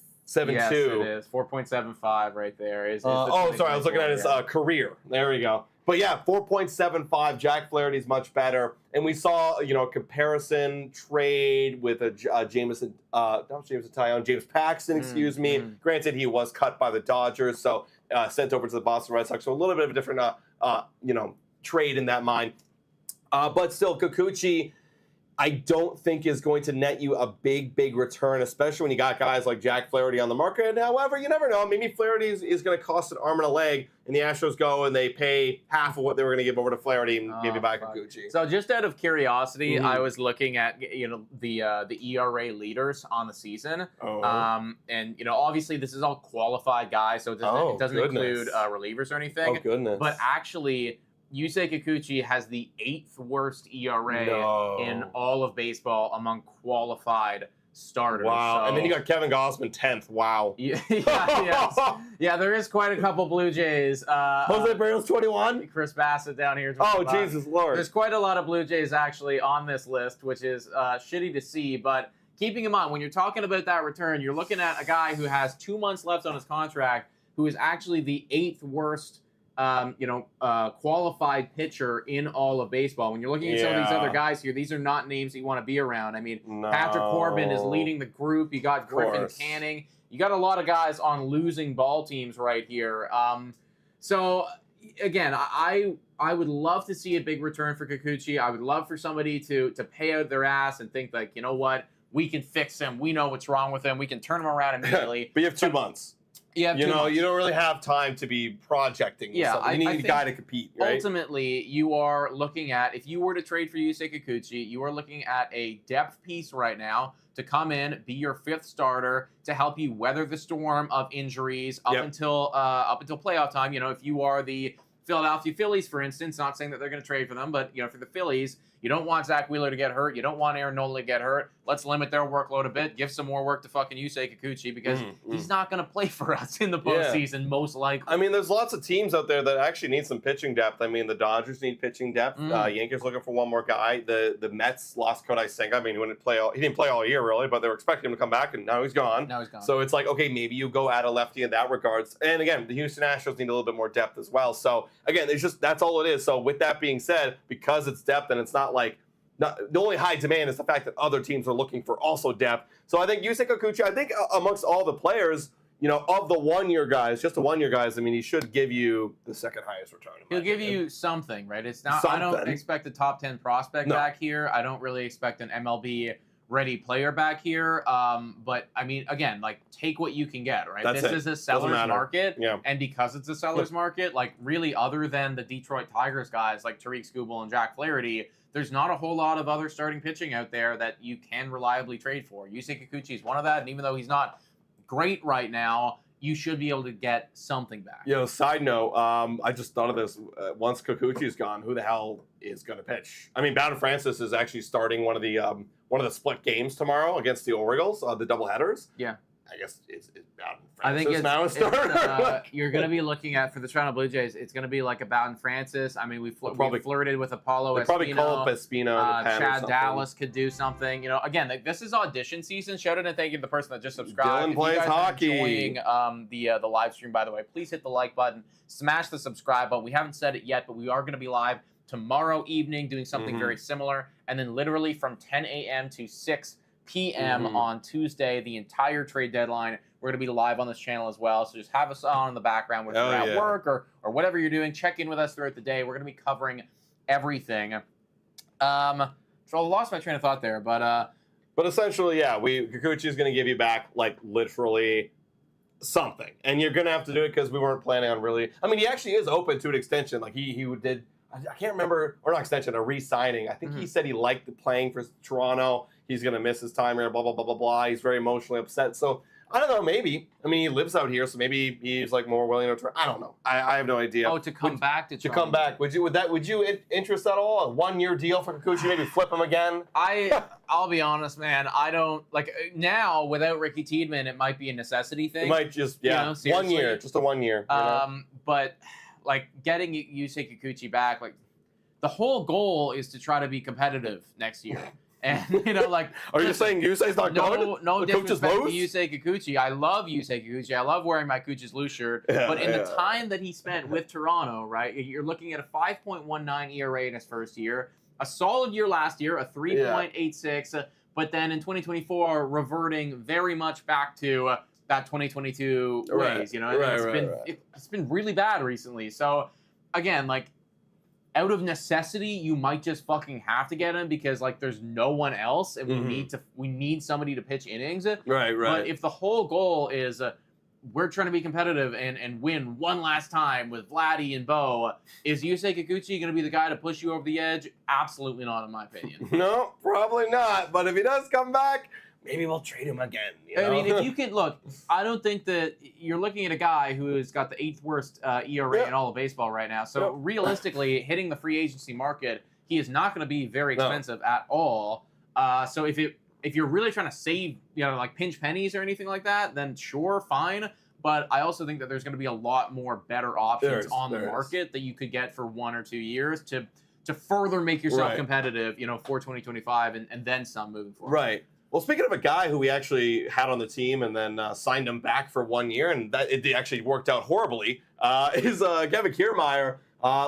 Yes, it is 4.75 right there. Is sorry, I was looking at his career. There we go. But yeah, 4.75. Jack Flaherty's much better. And we saw, a comparison trade with James Paxton, excuse me. Granted, he was cut by the Dodgers, so sent over to the Boston Red Sox. So a little bit of a different, trade in that mind. But still, Kikuchi, I don't think is going to net you a big return, especially when you got guys like Jack Flaherty on the market. However, you never know. Maybe Flaherty is going to cost an arm and a leg, and the Astros go and they pay half of what they were going to give over to Flaherty and give you back Kikuchi. So just out of curiosity, I was looking at the ERA leaders on the season, and obviously this is all qualified guys, so it doesn't include relievers or anything. Oh goodness! But actually, Yusei Kikuchi has the 8th worst ERA in all of baseball among qualified starters. Wow. So, and then you got Kevin Gausman 10th. Wow. Yeah, there is quite a couple Blue Jays. Jose Barrios 21? Chris Bassett down here 25. Oh, Jesus Lord. There's quite a lot of Blue Jays actually on this list, which is shitty to see. But keeping in mind, when you're talking about that return, you're looking at a guy who has 2 months left on his contract, who is actually the 8th worst qualified pitcher in all of baseball. When you're looking at some of these other guys here, these are not names that you want to be around. I mean, Patrick Corbin is leading the group. You got Griffin Canning. You got a lot of guys on losing ball teams right here. So, again, I would love to see a big return for Kikuchi. I would love for somebody to pay out their ass and think, like, you know what? we can fix him. We know what's wrong with him. We can turn him around immediately. But you have 2 months. You don't really have time to be projecting. Yeah, you need a guy to compete. Right? Ultimately, you are looking at, if you were to trade for Yusei Kikuchi, you are looking at a depth piece right now to come in, be your 5th starter to help you weather the storm of injuries up until playoff time. If you are the Philadelphia Phillies, for instance, not saying that they're going to trade for them, but for the Phillies, you don't want Zach Wheeler to get hurt. You don't want Aaron Nola to get hurt. Let's limit their workload a bit. Give some more work to fucking Yusei Kikuchi because he's not going to play for us in the postseason, most likely. I mean, there's lots of teams out there that actually need some pitching depth. I mean, the Dodgers need pitching depth. Yankees looking for one more guy. The Mets lost Kodai Senga. I mean, he didn't play all year, really, but they were expecting him to come back, and now he's gone. So it's like, okay, maybe you go add a lefty in that regards. And again, the Houston Astros need a little bit more depth as well. So again, that's all it is. So with that being said, because it's depth and it's not like, the only high demand is the fact that other teams are looking for also depth. So I think Yusei Kikuchi, amongst all the players, of the 1-year guys, just the 1-year guys, I mean, he should give you the second highest return. He'll give you something, right? It's not. Something. I don't expect a top 10 prospect back here. I don't really expect an MLB ready player back here. But I mean, again, like, take what you can get, right? This is a seller's market. Yeah. And because it's a seller's market, like, really, other than the Detroit Tigers guys like Tariq Skubal and Jack Flaherty, there's not a whole lot of other starting pitching out there that you can reliably trade for. Yusei Kikuchi is one of that, and even though he's not great right now, you should be able to get something back. Side note, I just thought of this. Once Kikuchi is gone, who the hell is going to pitch? I mean, Bowden Francis is actually starting one of the split games tomorrow against the Orioles, the doubleheaders. Yeah. I guess it's Bowden Francis now a starter. You're going to be looking at, for the Toronto Blue Jays, it's going to be like a Bowden Francis. I mean, we flirted with Apollo Espino. Probably call up Espino. Chad Dallas could do something. Again, this is audition season. Shout out and thank you to the person that just subscribed. Dylan plays hockey. Enjoying the live stream, by the way, please hit the like button. Smash the subscribe button. We haven't said it yet, but we are going to be live tomorrow evening doing something very similar. And then literally from 10 a.m. to 6 p.m. on Tuesday, the entire trade deadline, we're going to be live on this channel as well. So just have us on in the background, whether you're at work or whatever you're doing. Check in with us throughout the day. We're going to be covering everything. So I lost my train of thought there, but essentially, Kikuchi is going to give you back, like, literally something. And you're going to have to do it because we weren't planning on really. I mean, he actually is open to an extension. Like, he did, I can't remember, or not extension, a re-signing. I think he said he liked playing for Toronto. He's going to miss his time here, blah, blah, blah, blah, blah. He's very emotionally upset. So, I don't know, maybe. I mean, he lives out here, so maybe he's, like, more willing to try. I don't know. I have no idea. To come back to Toronto. To come back. Would you interest at all? A 1-year deal for Kikuchi, maybe flip him again? I'll be honest, man. I don't, like, now, without Ricky Tiedemann, it might be a necessity thing. It might just, 1 year. Just a 1 year. But, like, getting Yusei Kikuchi back, like, the whole goal is to try to be competitive next year. And, like... Are you saying Yusei's not good? No disrespect to Yusei Kikuchi. I love Yusei Kikuchi. I love wearing my Cooch's loose shirt. But in the time that he spent with Toronto, right, you're looking at a 5.19 ERA in his first year, a solid year last year, a 3.86, but then in 2024, reverting very much back to that 2022 ways. It's been really bad recently. So, again, like, out of necessity, you might just fucking have to get him because, like, there's no one else, and we need somebody to pitch innings. Right. But if the whole goal is we're trying to be competitive and win one last time with Vladdy and Bo, is Yusei Kikuchi going to be the guy to push you over the edge? Absolutely not, in my opinion. No, probably not. But if he does come back, maybe we'll trade him again. I mean, if you can look, I don't think that you're looking at a guy who has got the 8th worst ERA in all of baseball right now. So realistically, hitting the free agency market, he is not going to be very expensive at all. So if you're really trying to save, like, pinch pennies or anything like that, then sure, fine. But I also think that there's going to be a lot more better options on the market that you could get for 1 or 2 years to further make yourself competitive, for 2025 and then some moving forward. Right. Well, speaking of a guy who we actually had on the team and then signed him back for 1 year, and that it actually worked out horribly, is Kevin Kiermaier.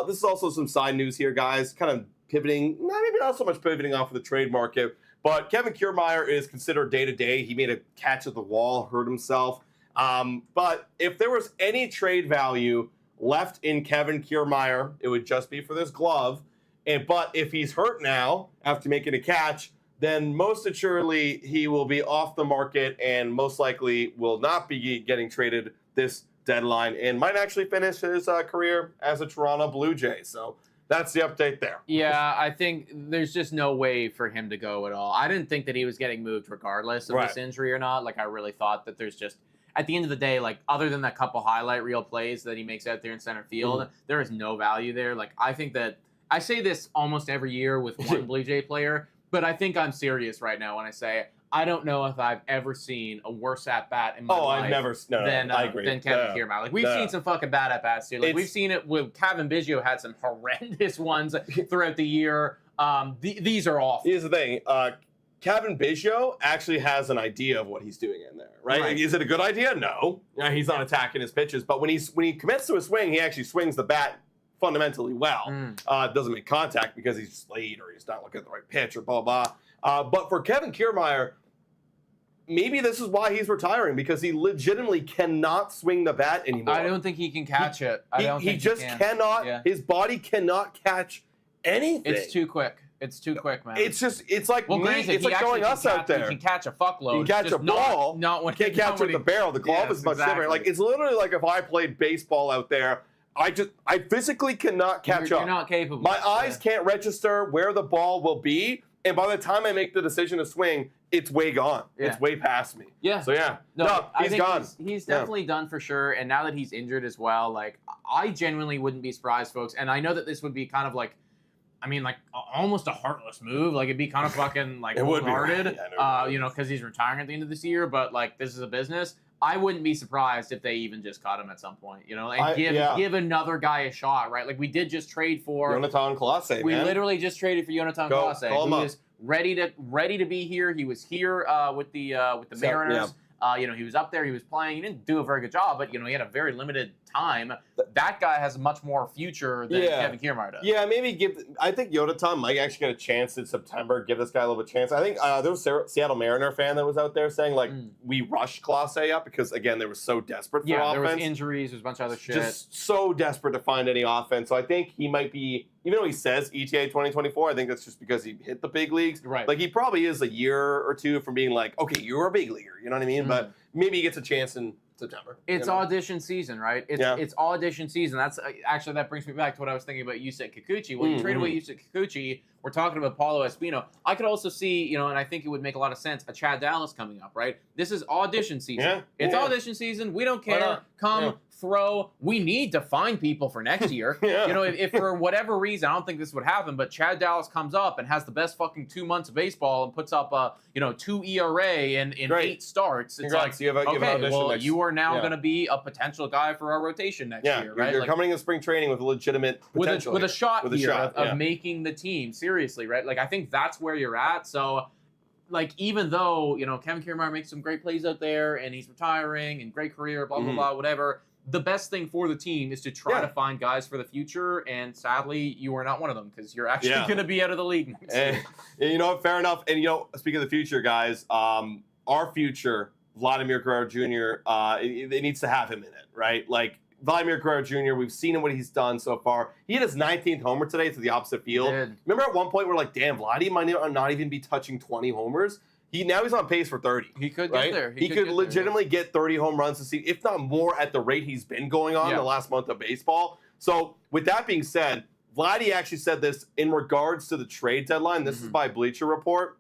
This is also some side news here, guys, kind of pivoting, maybe not so much pivoting off of the trade market, but Kevin Kiermaier is considered day-to-day. He made a catch at the wall, hurt himself. But if there was any trade value left in Kevin Kiermaier, it would just be for this glove. But if he's hurt now after making a catch, then most assuredly he will be off the market and most likely will not be getting traded this deadline and might actually finish his career as a Toronto Blue Jay. So that's the update there. Yeah, I think there's just no way for him to go at all. I didn't think that he was getting moved regardless of this injury or not. Like, I really thought that there's just, at the end of the day, like, other than that couple highlight reel plays that he makes out there in center field, there is no value there. Like, I think that, I say this almost every year with one Blue Jay player, but I think I'm serious right now when I say I don't know if I've ever seen a worse at bat in my life. I've never. I agree. Than Kevin Kiermaier. Like, we've seen some fucking bad at bats too. Like, we've seen it with Kevin Biggio had some horrendous ones throughout the year. These are awful. Here's the thing. Kevin Biggio actually has an idea of what he's doing in there, right? Like, is it a good idea? No. He's not attacking his pitches, but when he commits to a swing, he actually swings the bat fundamentally well. Doesn't make contact because he's late or he's not looking at the right pitch or blah, blah. But for Kevin Kiermaier, maybe this is why he's retiring, because he legitimately cannot swing the bat anymore. I don't think he can catch it. He just cannot. Yeah. His body cannot catch anything. It's too quick. It's too quick, man. It's like granted, it's like going us out there. He can catch a fuckload. He can catch a ball. Not when he can't catch it with the barrel. The glove is much different. Like, it's literally like if I played baseball out there. I physically cannot catch up. You're not capable. My eyes can't register where the ball will be, and by the time I make the decision to swing, it's way gone. It's way past me. Yeah. So no, he's gone. He's definitely done for sure. And now that he's injured as well, like, I genuinely wouldn't be surprised, folks. And I know that this would be kind of like, I mean, like, almost a heartless move. Like, it'd be kind of fucking like cold-hearted, you know, because he's retiring at the end of this year. But like, this is a business. I wouldn't be surprised if they even just cut him at some point, you know, and give another guy a shot, right? Like, we did just trade for Jonathan Clase. We literally just traded for Jonathan Clase, who is ready to be here. He was here with the Mariners. You know, he was up there. He was playing. He didn't do a very good job, but, you know, he had a very limited time. That guy has much more future than Kevin Kiermaier does. Yeah, maybe I think Jonathan might actually get a chance in September. Give this guy a little bit of chance. I think there was a Seattle Mariner fan that was out there saying, like, we rushed Clase up because, again, they were so desperate for offense. Yeah, there was injuries. There's a bunch of other shit. Just so desperate to find any offense. So I think he might be, even though he says ETA 2024, I think that's just because he hit the big leagues. Right. Like, he probably is a year or two from being like, okay, you're a big leaguer. You know what I mean? But maybe he gets a chance in September. It's audition season, right? It's audition season. That's actually, that brings me back to what I was thinking about Yusei Kikuchi. When you trade away Yusei Kikuchi, we're talking about Paulo Espino. I could also see, you know, and I think it would make a lot of sense, a Chad Dallas coming up, right? This is audition season. It's audition season. We don't care. Come, throw. We need to find people for next year. You know, if for whatever reason, I don't think this would happen, but Chad Dallas comes up and has the best fucking 2 months of baseball and puts up a, you know, 2 ERA in 8 starts. It's like, you have okay, well, you are now going to be a potential guy for our rotation next year, right? You're coming in spring training with a legitimate potential. With a shot of making the team, seriously, right? Like, I think that's where you're at. So, like, even though, you know, Kevin Kiermaier makes some great plays out there and he's retiring and great career, blah, blah, blah, whatever, the best thing for the team is to try to find guys for the future. And sadly, you are not one of them because you're actually going to be out of the league next year. You know, fair enough. And, you know, speaking of the future, guys, our future, Vladimir Guerrero Jr., it needs to have him in it, right? Like, Vladimir Guerrero Jr., we've seen him what he's done so far. He had his 19th homer today to the opposite field. Remember at one point we're like, damn, Vladdy might not even be touching 20 homers. Now he's on pace for 30. He could get there. He could legitimately get 30 home runs to see, if not more, at the rate he's been going on the last month of baseball. So with that being said, Vladdy actually said this in regards to the trade deadline. This is by Bleacher Report.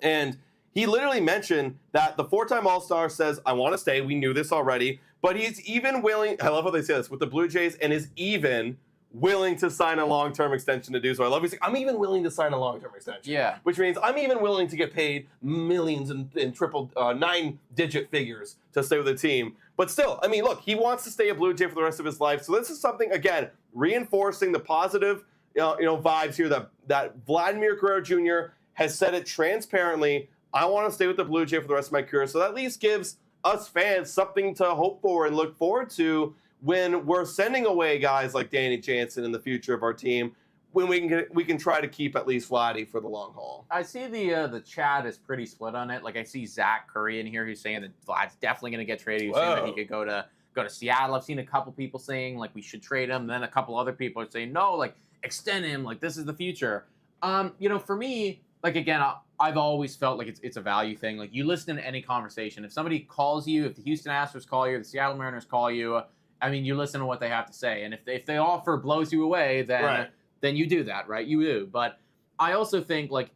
And he literally mentioned that the 4-time All-Star says, I want to stay. We knew this already. But he's even willing, I love how they say this, with the Blue Jays, and is even willing to sign a long-term extension to do so. I love he's like, I'm even willing to sign a long-term extension. Yeah. Which means I'm even willing to get paid millions and triple 9-digit figures to stay with the team. But still, I mean, look, he wants to stay a Blue Jay for the rest of his life. So this is something, again, reinforcing the positive vibes here that Vladimir Guerrero Jr. has said it transparently. I want to stay with the Blue Jay for the rest of my career. So that at least gives us fans something to hope for and look forward to when we're sending away guys like Danny Jansen in the future of our team, when we can try to keep at least Vladdy for the long haul. I see the chat is pretty split on it. Like, I see Zach Curry in here who's saying that Vlad's definitely going to get traded. He's saying that he could go to Seattle. I've seen a couple people saying, like, we should trade him. And then a couple other people are saying, no, like, extend him. Like, this is the future. You know, for me, like again, I've always felt like it's a value thing. Like you listen to any conversation. If somebody calls you, if the Houston Astros call you, or the Seattle Mariners call you, I mean, you listen to what they have to say. And if the offer blows you away, then you do that, right? You do. But I also think like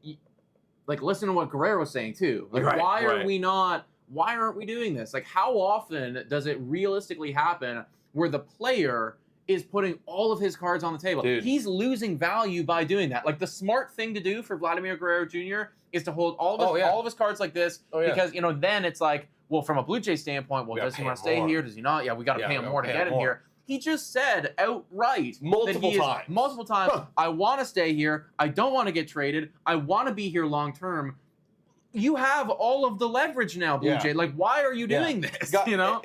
listen to what Guerrero's saying too. Like why aren't we doing this? Like how often does it realistically happen where the player is putting all of his cards on the table? Dude. He's losing value by doing that. Like the smart thing to do for Vladimir Guerrero Jr. is to hold all of his cards like this because then it's like, well, from a Blue Jay standpoint, well, does he want to stay here? Does he not? Yeah, we got to pay him more to get him here. He just said outright multiple times, I want to stay here. I don't want to get traded. I want to be here long term. You have all of the leverage now, Blue Jay. Like, why are you doing this?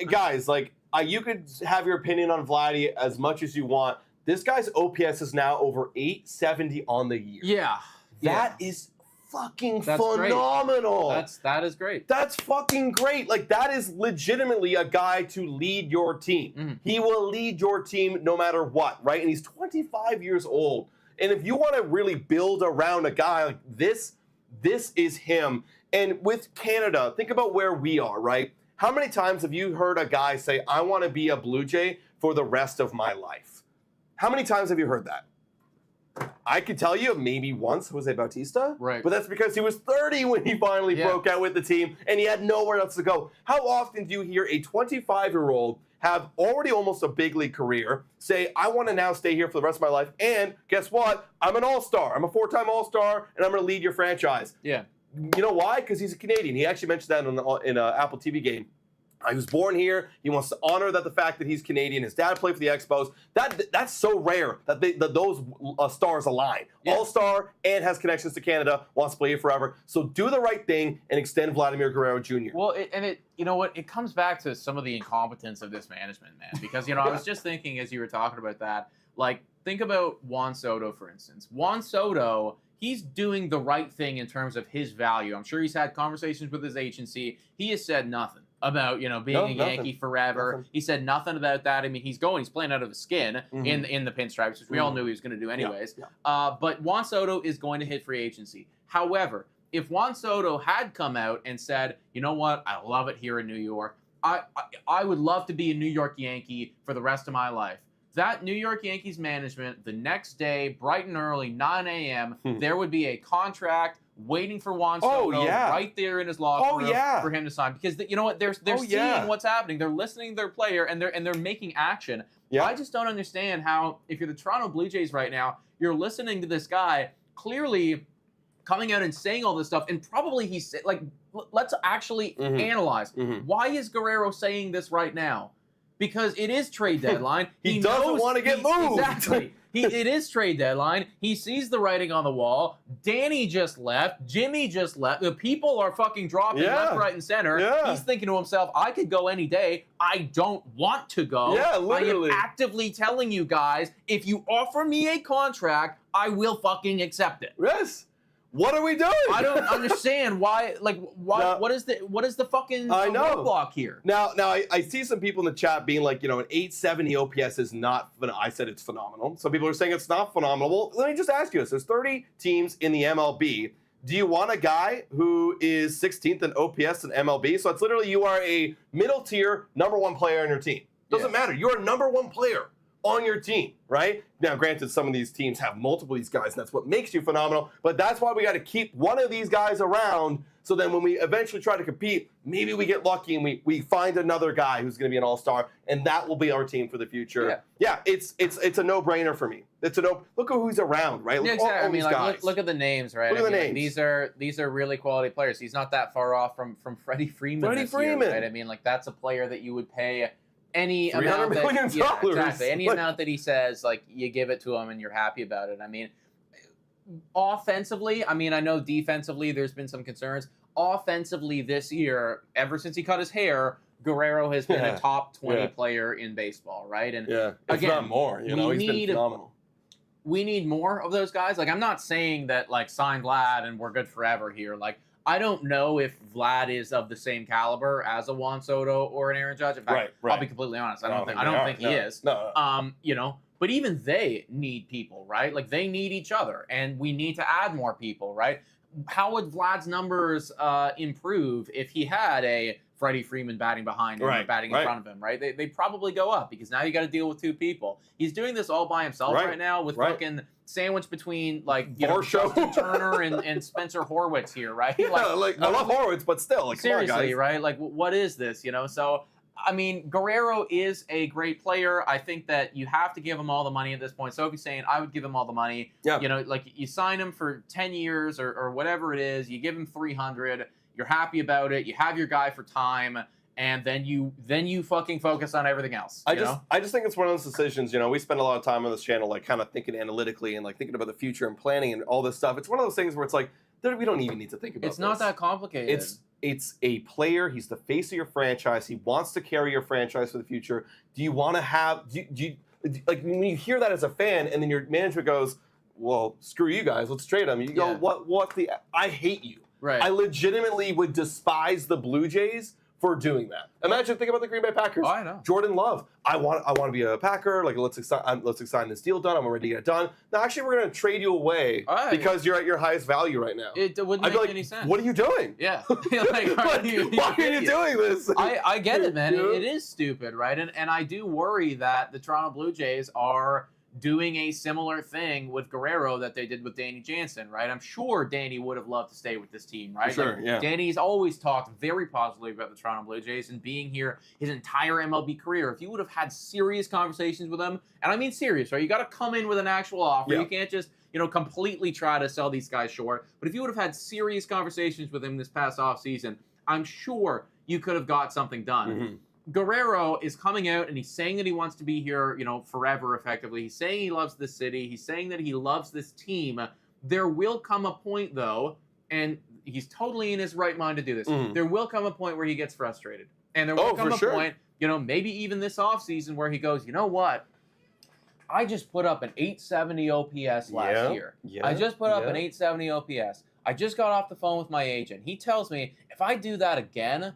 Guys, like, you could have your opinion on Vladdy as much as you want. This guy's OPS is now over 870 on the year. Yeah. That is fucking phenomenal. Great. That is great. That's fucking great. Like, that is legitimately a guy to lead your team. Mm-hmm. He will lead your team no matter what, right? And he's 25 years old. And if you want to really build around a guy like this is him. And with Canada, think about where we are, right? How many times have you heard a guy say, I want to be a Blue Jay for the rest of my life? How many times have you heard that? I could tell you maybe once, Jose Bautista. Right. But that's because he was 30 when he finally broke out with the team and he had nowhere else to go. How often do you hear a 25-year-old have already almost a big league career say, I want to now stay here for the rest of my life, and guess what? I'm an all-star. I'm a 4-time all-star, and I'm going to lead your franchise. Yeah. You know why? Because he's a Canadian. He actually mentioned that in an Apple TV game. He was born here. He wants to honor the fact that he's Canadian. His dad played for the Expos. That's so rare that those stars align. Yeah. All-star and has connections to Canada, wants to play here forever. So do the right thing and extend Vladimir Guerrero Jr. Well, you know what? It comes back to some of the incompetence of this management, man. Because, I was just thinking as you were talking about that, like, think about Juan Soto, for instance. Juan Soto, he's doing the right thing in terms of his value. I'm sure he's had conversations with his agency. He has said nothing about, being a Yankee forever. Nothing. He said nothing about that. I mean, he's playing out of his skin in the pinstripes, which we all knew he was going to do anyways. Yeah. But Juan Soto is going to hit free agency. However, if Juan Soto had come out and said, you know what, I love it here in New York. I would love to be a New York Yankee for the rest of my life. That New York Yankees management, the next day, bright and early, 9 a.m., there would be a contract waiting for Juan Soto right there in his locker room for him to sign. Because you know what? They're seeing what's happening. They're listening to their player, and they're making action. Yeah. I just don't understand how, if you're the Toronto Blue Jays right now, you're listening to this guy clearly coming out and saying all this stuff, and probably he's like, let's actually analyze. Why is Guerrero saying this right now? Because it is trade deadline. he doesn't want to get moved. Exactly. It is trade deadline. He sees the writing on the wall. Danny just left. Jimmy just left. The people are fucking dropping left, right, and center. Yeah. He's thinking to himself, I could go any day. I don't want to go. Yeah, literally. I am actively telling you guys, if you offer me a contract, I will fucking accept it. Yes. What are we doing? I don't understand why. Like, why? Now, what is the fucking roadblock here? Now, I see some people in the chat being like, an 870 OPS is not. I said it's phenomenal. Some people are saying it's not phenomenal. Well, let me just ask you this: there's 30 teams in the MLB. Do you want a guy who is 16th in OPS in MLB? So it's literally you are a middle tier number one player on your team. Doesn't matter. You're a number one player on your team, right? Now, granted, some of these teams have multiple of these guys, and that's what makes you phenomenal, but that's why we got to keep one of these guys around, so then when we eventually try to compete, maybe we get lucky and we find another guy who's going to be an all-star, and that will be our team for the future. Yeah, it's a no-brainer for me. It's a no. Look at who's around, right? Yeah, exactly. I mean, like, look at the names, right? Look at the names. These are really quality players. He's not that far off from Freddie Freeman. Year, right? I mean, like, that's a player that you would pay any amount any amount that he says, like, you give it to him and you're happy about it. I mean, offensively, I know defensively there's been some concerns. Offensively this year, ever since he cut his hair, Guerrero has been a top 20 player in baseball, right? And again, not more. He's been phenomenal. We need more of those guys. Like, I'm not saying that, like, sign Vlad and we're good forever here. Like, I don't know if Vlad is of the same caliber as a Juan Soto or an Aaron Judge. In fact, I'll be completely honest. I don't think he is. No. But even they need people, right? Like, they need each other, and we need to add more people, right? how would Vlad's numbers improve if he had a Freddie Freeman batting behind him or batting in front of him, right? They probably go up because now you got to deal with two people. He's doing this all by himself right now with fucking sandwich between Justin Turner and Spencer Horwitz here, right? Yeah, I love Horwitz, but still, seriously, come on, guys. Right? Like, what is this? So. I mean, Guerrero is a great player. I think that you have to give him all the money at this point. Sophie's saying, I would give him all the money. Yeah. You sign him for 10 years or whatever it is. You give him 300. You're happy about it. You have your guy for time. And then you fucking focus on everything else. I just think it's one of those decisions. We spend a lot of time on this channel, kind of thinking analytically and thinking about the future and planning and all this stuff. It's one of those things where it's we don't even need to think about. It's not that complicated. It's a player. He's the face of your franchise. He wants to carry your franchise for the future. Do you want to have? Do you when you hear that as a fan, and then your management goes, "Well, screw you guys. Let's trade him." You go, "What the? I hate you." Right. I legitimately would despise the Blue Jays for doing that. Imagine thinking about the Green Bay Packers. Oh, I know. Jordan Love. I want to be a Packer. Let's sign this deal done. I'm ready to get it done. No, actually, we're going to trade you away because you're at your highest value right now. It wouldn't make any sense. What are you doing? Yeah. Why are you doing this? I get it, man. It is stupid, right? And I do worry that the Toronto Blue Jays are doing a similar thing with Guerrero that they did with Danny Jansen, right? I'm sure Danny would have loved to stay with this team, right? Sure, yeah. Danny's always talked very positively about the Toronto Blue Jays and being here his entire MLB career. If you would have had serious conversations with him, and I mean serious, right? You got to come in with an actual offer. Yeah. You can't just, completely try to sell these guys short. But if you would have had serious conversations with him this past offseason, I'm sure you could have got something done. Mm-hmm. Guerrero is coming out and he's saying that he wants to be here, forever, effectively. He's saying he loves this city. He's saying that he loves this team. There will come a point, though, and he's totally in his right mind to do this. Mm. There will come a point where he gets frustrated. And there will come a point, maybe even this offseason where he goes, you know what? I just put up an 870 OPS last year. Yeah, I just put up an 870 OPS. I just got off the phone with my agent. He tells me if I do that again,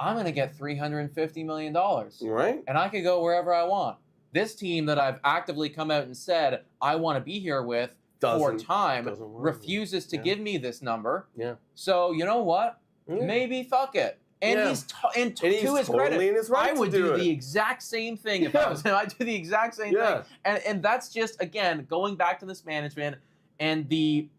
I'm going to get $350 million. Right. And I could go wherever I want. This team that I've actively come out and said I want to be here with for time refuses to give me this number. Yeah. So, you know what? Yeah. Maybe fuck it. And he's to his credit, I would do the exact same thing if I was him. I'd do the exact same thing. And that's just, again, going back to this management and the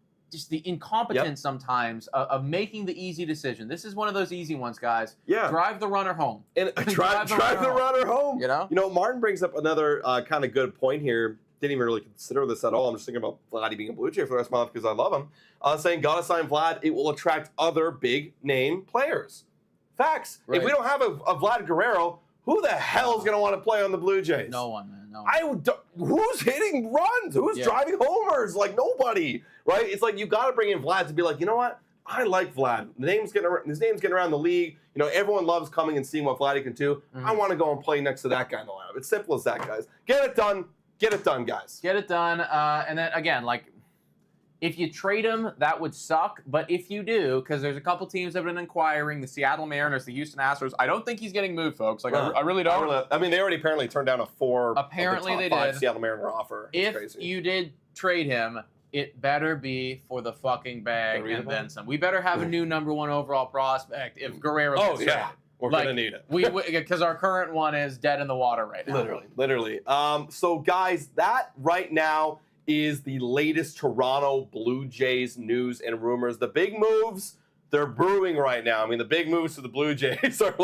incompetence sometimes of making the easy decision. This is one of those easy ones, guys. Yeah. Drive the runner home. And drive the runner home. Martin brings up another kind of good point here. Didn't even really consider this at all. I'm just thinking about Vladdy being a Blue Jay for the rest of my life because I love him. Saying, gotta sign Vlad. It will attract other big name players. Facts. Right. If we don't have a Vlad Guerrero, who the hell is going to want to play on the Blue Jays? No one, man. No one. Who's hitting runs? Who's driving homers? Nobody, right? It's you got to bring in Vlad to be you know what? I like Vlad. His name's getting around the league. Everyone loves coming and seeing what Vladdy can do. Mm-hmm. I want to go and play next to that guy in the lineup. It's simple as that, guys. Get it done. Get it done, guys. Get it done. And then, again, if you trade him, that would suck. But if you do, because there's a couple teams that have been inquiring, the Seattle Mariners, the Houston Astros, I don't think he's getting moved, folks. I really don't. I mean, they already apparently turned down a 4 Apparently of the top they 5 did. Seattle Mariner offer. If you did trade him, it better be for the fucking bag and then some. We better have a new number 1 overall prospect if Guerrero gets traded. We're going to need it. Because our current one is dead in the water right now. Literally. So, guys, that right now is the latest Toronto Blue Jays news and rumors. The big moves, they're brewing right now. I mean, the big moves for the Blue Jays are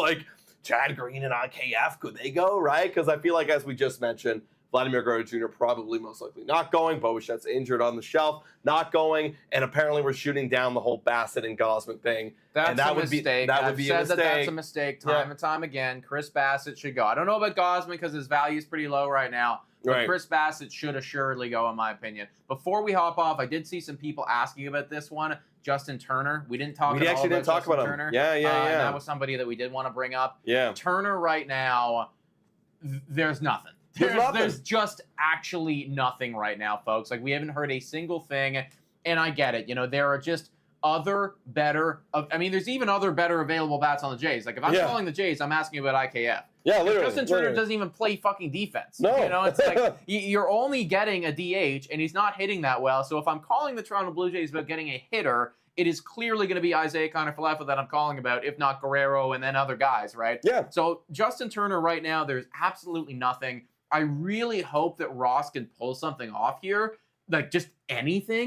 Chad Green and IKF. Could they go, right? Because I feel as we just mentioned, Vladimir Guerrero Jr. probably most likely not going. Bo Bichette's injured on the shelf, not going. And apparently we're shooting down the whole Bassett and Gausman thing. That's a mistake. I've said that's a mistake time and time again. Chris Bassett should go. I don't know about Gausman because his value is pretty low right now. But Chris Bassett should assuredly go, in my opinion. Before we hop off, I did see some people asking about this one. Justin Turner. We didn't talk about Justin Turner. Yeah. And that was somebody that we did want to bring up. Yeah. Turner right now, there's nothing. There's just actually nothing right now, folks. We haven't heard a single thing, and I get it. There are just other better. There's even other better available bats on the Jays. If I'm calling the Jays, I'm asking about IKF. Yeah, literally. Justin Turner doesn't even play fucking defense. No. It's you're only getting a DH, and he's not hitting that well. So if I'm calling the Toronto Blue Jays about getting a hitter it is clearly going to be Isaiah Conor-Falefa that I'm calling about, if not Guerrero and then other guys, right? Yeah. So Justin Turner right now, there's absolutely nothing. I really hope that Ross can pull something off here, like just anything.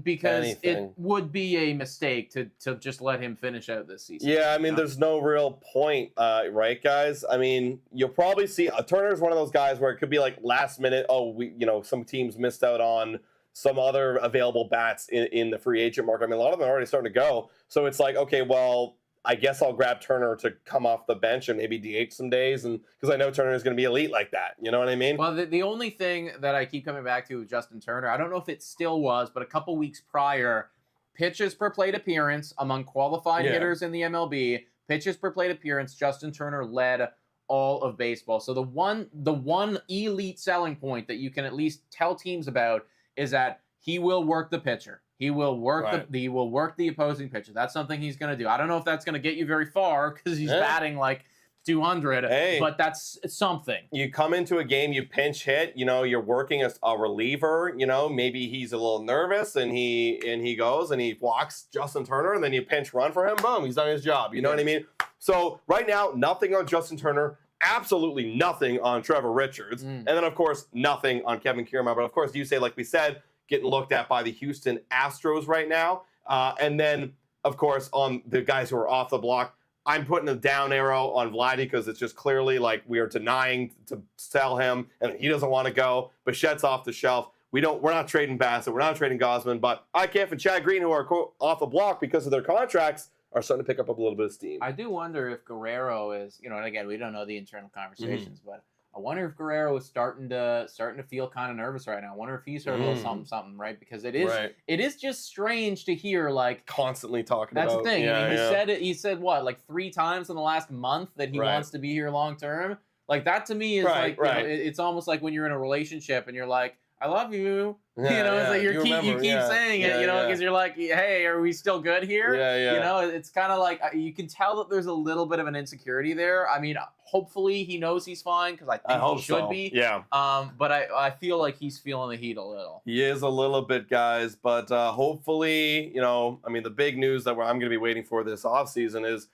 Because it would be a mistake to just let him finish out this season. Yeah, I mean, there's no real point, right, guys? I mean, you'll probably see Turner's one of those guys where it could be like last minute. Oh, some teams missed out on some other available bats in the free agent market. I mean, a lot of them are already starting to go. So it's like, okay, well, I guess I'll grab Turner to come off the bench and maybe DH some days, and because I know Turner is going to be elite like that. You know what I mean? Well, the only thing that I keep coming back to with Justin Turner, I don't know if it still was, but a couple weeks prior, pitches per plate appearance among qualified hitters in the MLB, pitches per plate appearance, Justin Turner led all of baseball. So the one elite selling point that you can at least tell teams about is that he will work the pitcher. He will work the opposing pitcher. That's something he's going to do. I don't know if that's going to get you very far because he's batting like 200, but that's something. You come into a game, you pinch hit, you're working as a reliever, maybe he's a little nervous and he goes and he walks Justin Turner and then you pinch run for him, boom, he's done his job. You know what I mean? So right now, nothing on Justin Turner, absolutely nothing on Trevor Richards, and then of course, nothing on Kevin Kiermaier. But of course, you say, like we said, getting looked at by the Houston Astros right now. And then, of course, on the guys who are off the block, I'm putting a down arrow on Vladdy because it's just clearly like we are denying to sell him and he doesn't want to go. Bichette's off the shelf. We're not trading Bassett. We're not trading Gosman. But IKF and Chad Green, who are off the block because of their contracts, are starting to pick up a little bit of steam. I do wonder if Guerrero is, and again, we don't know the internal conversations, but I wonder if Guerrero is starting to feel kind of nervous right now. I wonder if he's heard a little something, right? Because it is just strange to hear like constantly talking that's about. That's the thing. I mean, he said what, like 3 times in the last month that he wants to be here long term. Like that to me is it's almost like when you're in a relationship and you're like, I love you. It's like you keep saying it, because you're like, hey, are we still good here? It's kind of like you can tell that there's a little bit of an insecurity there. I mean, hopefully he knows he's fine because I think he should be. Yeah. But I feel like he's feeling the heat a little. He is a little bit, guys. But hopefully, the big news that I'm going to be waiting for this offseason is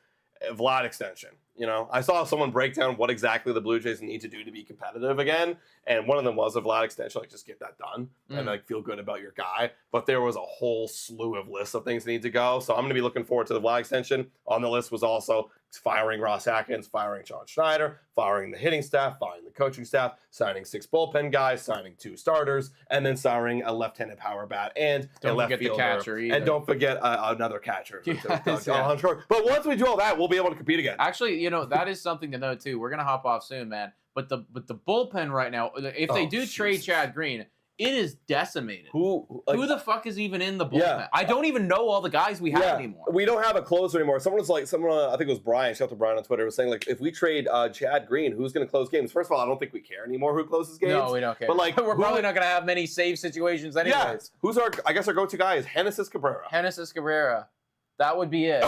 Vlad extension. I saw someone break down what exactly the Blue Jays need to do to be competitive again, and one of them was a Vlad extension, like just get that done and like feel good about your guy. But there was a whole slew of lists of things that need to go, so I'm going to be looking forward to the Vlad extension. On the list was also firing Ross Atkins, firing John Schneider, firing the hitting staff, firing the coaching staff, signing 6 bullpen guys, signing 2 starters, and then signing a left-handed power bat and a left fielder. The catcher either. And don't forget another catcher. But once we do all that, we'll be able to compete again. Actually, that is something to know too. We're gonna hop off soon, man. But the bullpen right now, if they do trade Chad Green, it is decimated. Who the fuck is even in the bullpen? Yeah. I don't even know all the guys we have anymore. We don't have a closer anymore. Someone, I think it was Brian, shout out to Brian on Twitter, was saying, like, if we trade Chad Green, who's going to close games? First of all, I don't think we care anymore who closes games. No, we don't care. But, like, we're probably not going to have many save situations anyways. Yeah. Who's our go-to guy is Genesis Cabrera. That would be it.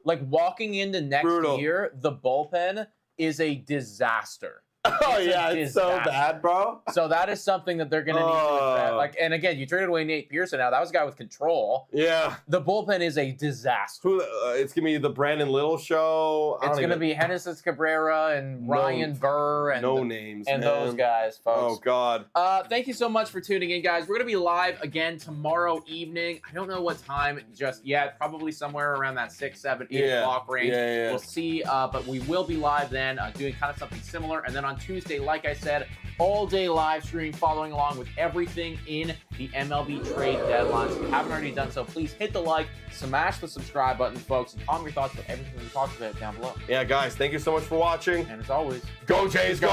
Like, walking into next year, the bullpen is a disaster. It's so bad, bro. So that is something that they're going to need to address. Like, and again, you traded away Nate Pearson. Now that was a guy with control. Yeah. The bullpen is a disaster. It's gonna be the Brandon Little show. It's gonna be Genesis Cabrera and Ryan Burr and names and man. Those guys, folks. Oh God. Thank you so much for tuning in, guys. We're gonna be live again tomorrow evening. I don't know what time just yet. Probably somewhere around that 6, 7, 8 o'clock range. Yeah. We'll see. But we will be live then, doing kind of something similar. And then on Tuesday, like I said, all day live stream, following along with everything in the MLB trade deadline. So if you haven't already done so, please hit the like, smash the subscribe button, folks, and comment your thoughts about everything we talked about down below. Yeah, guys, thank you so much for watching. And as always, go Jays, go!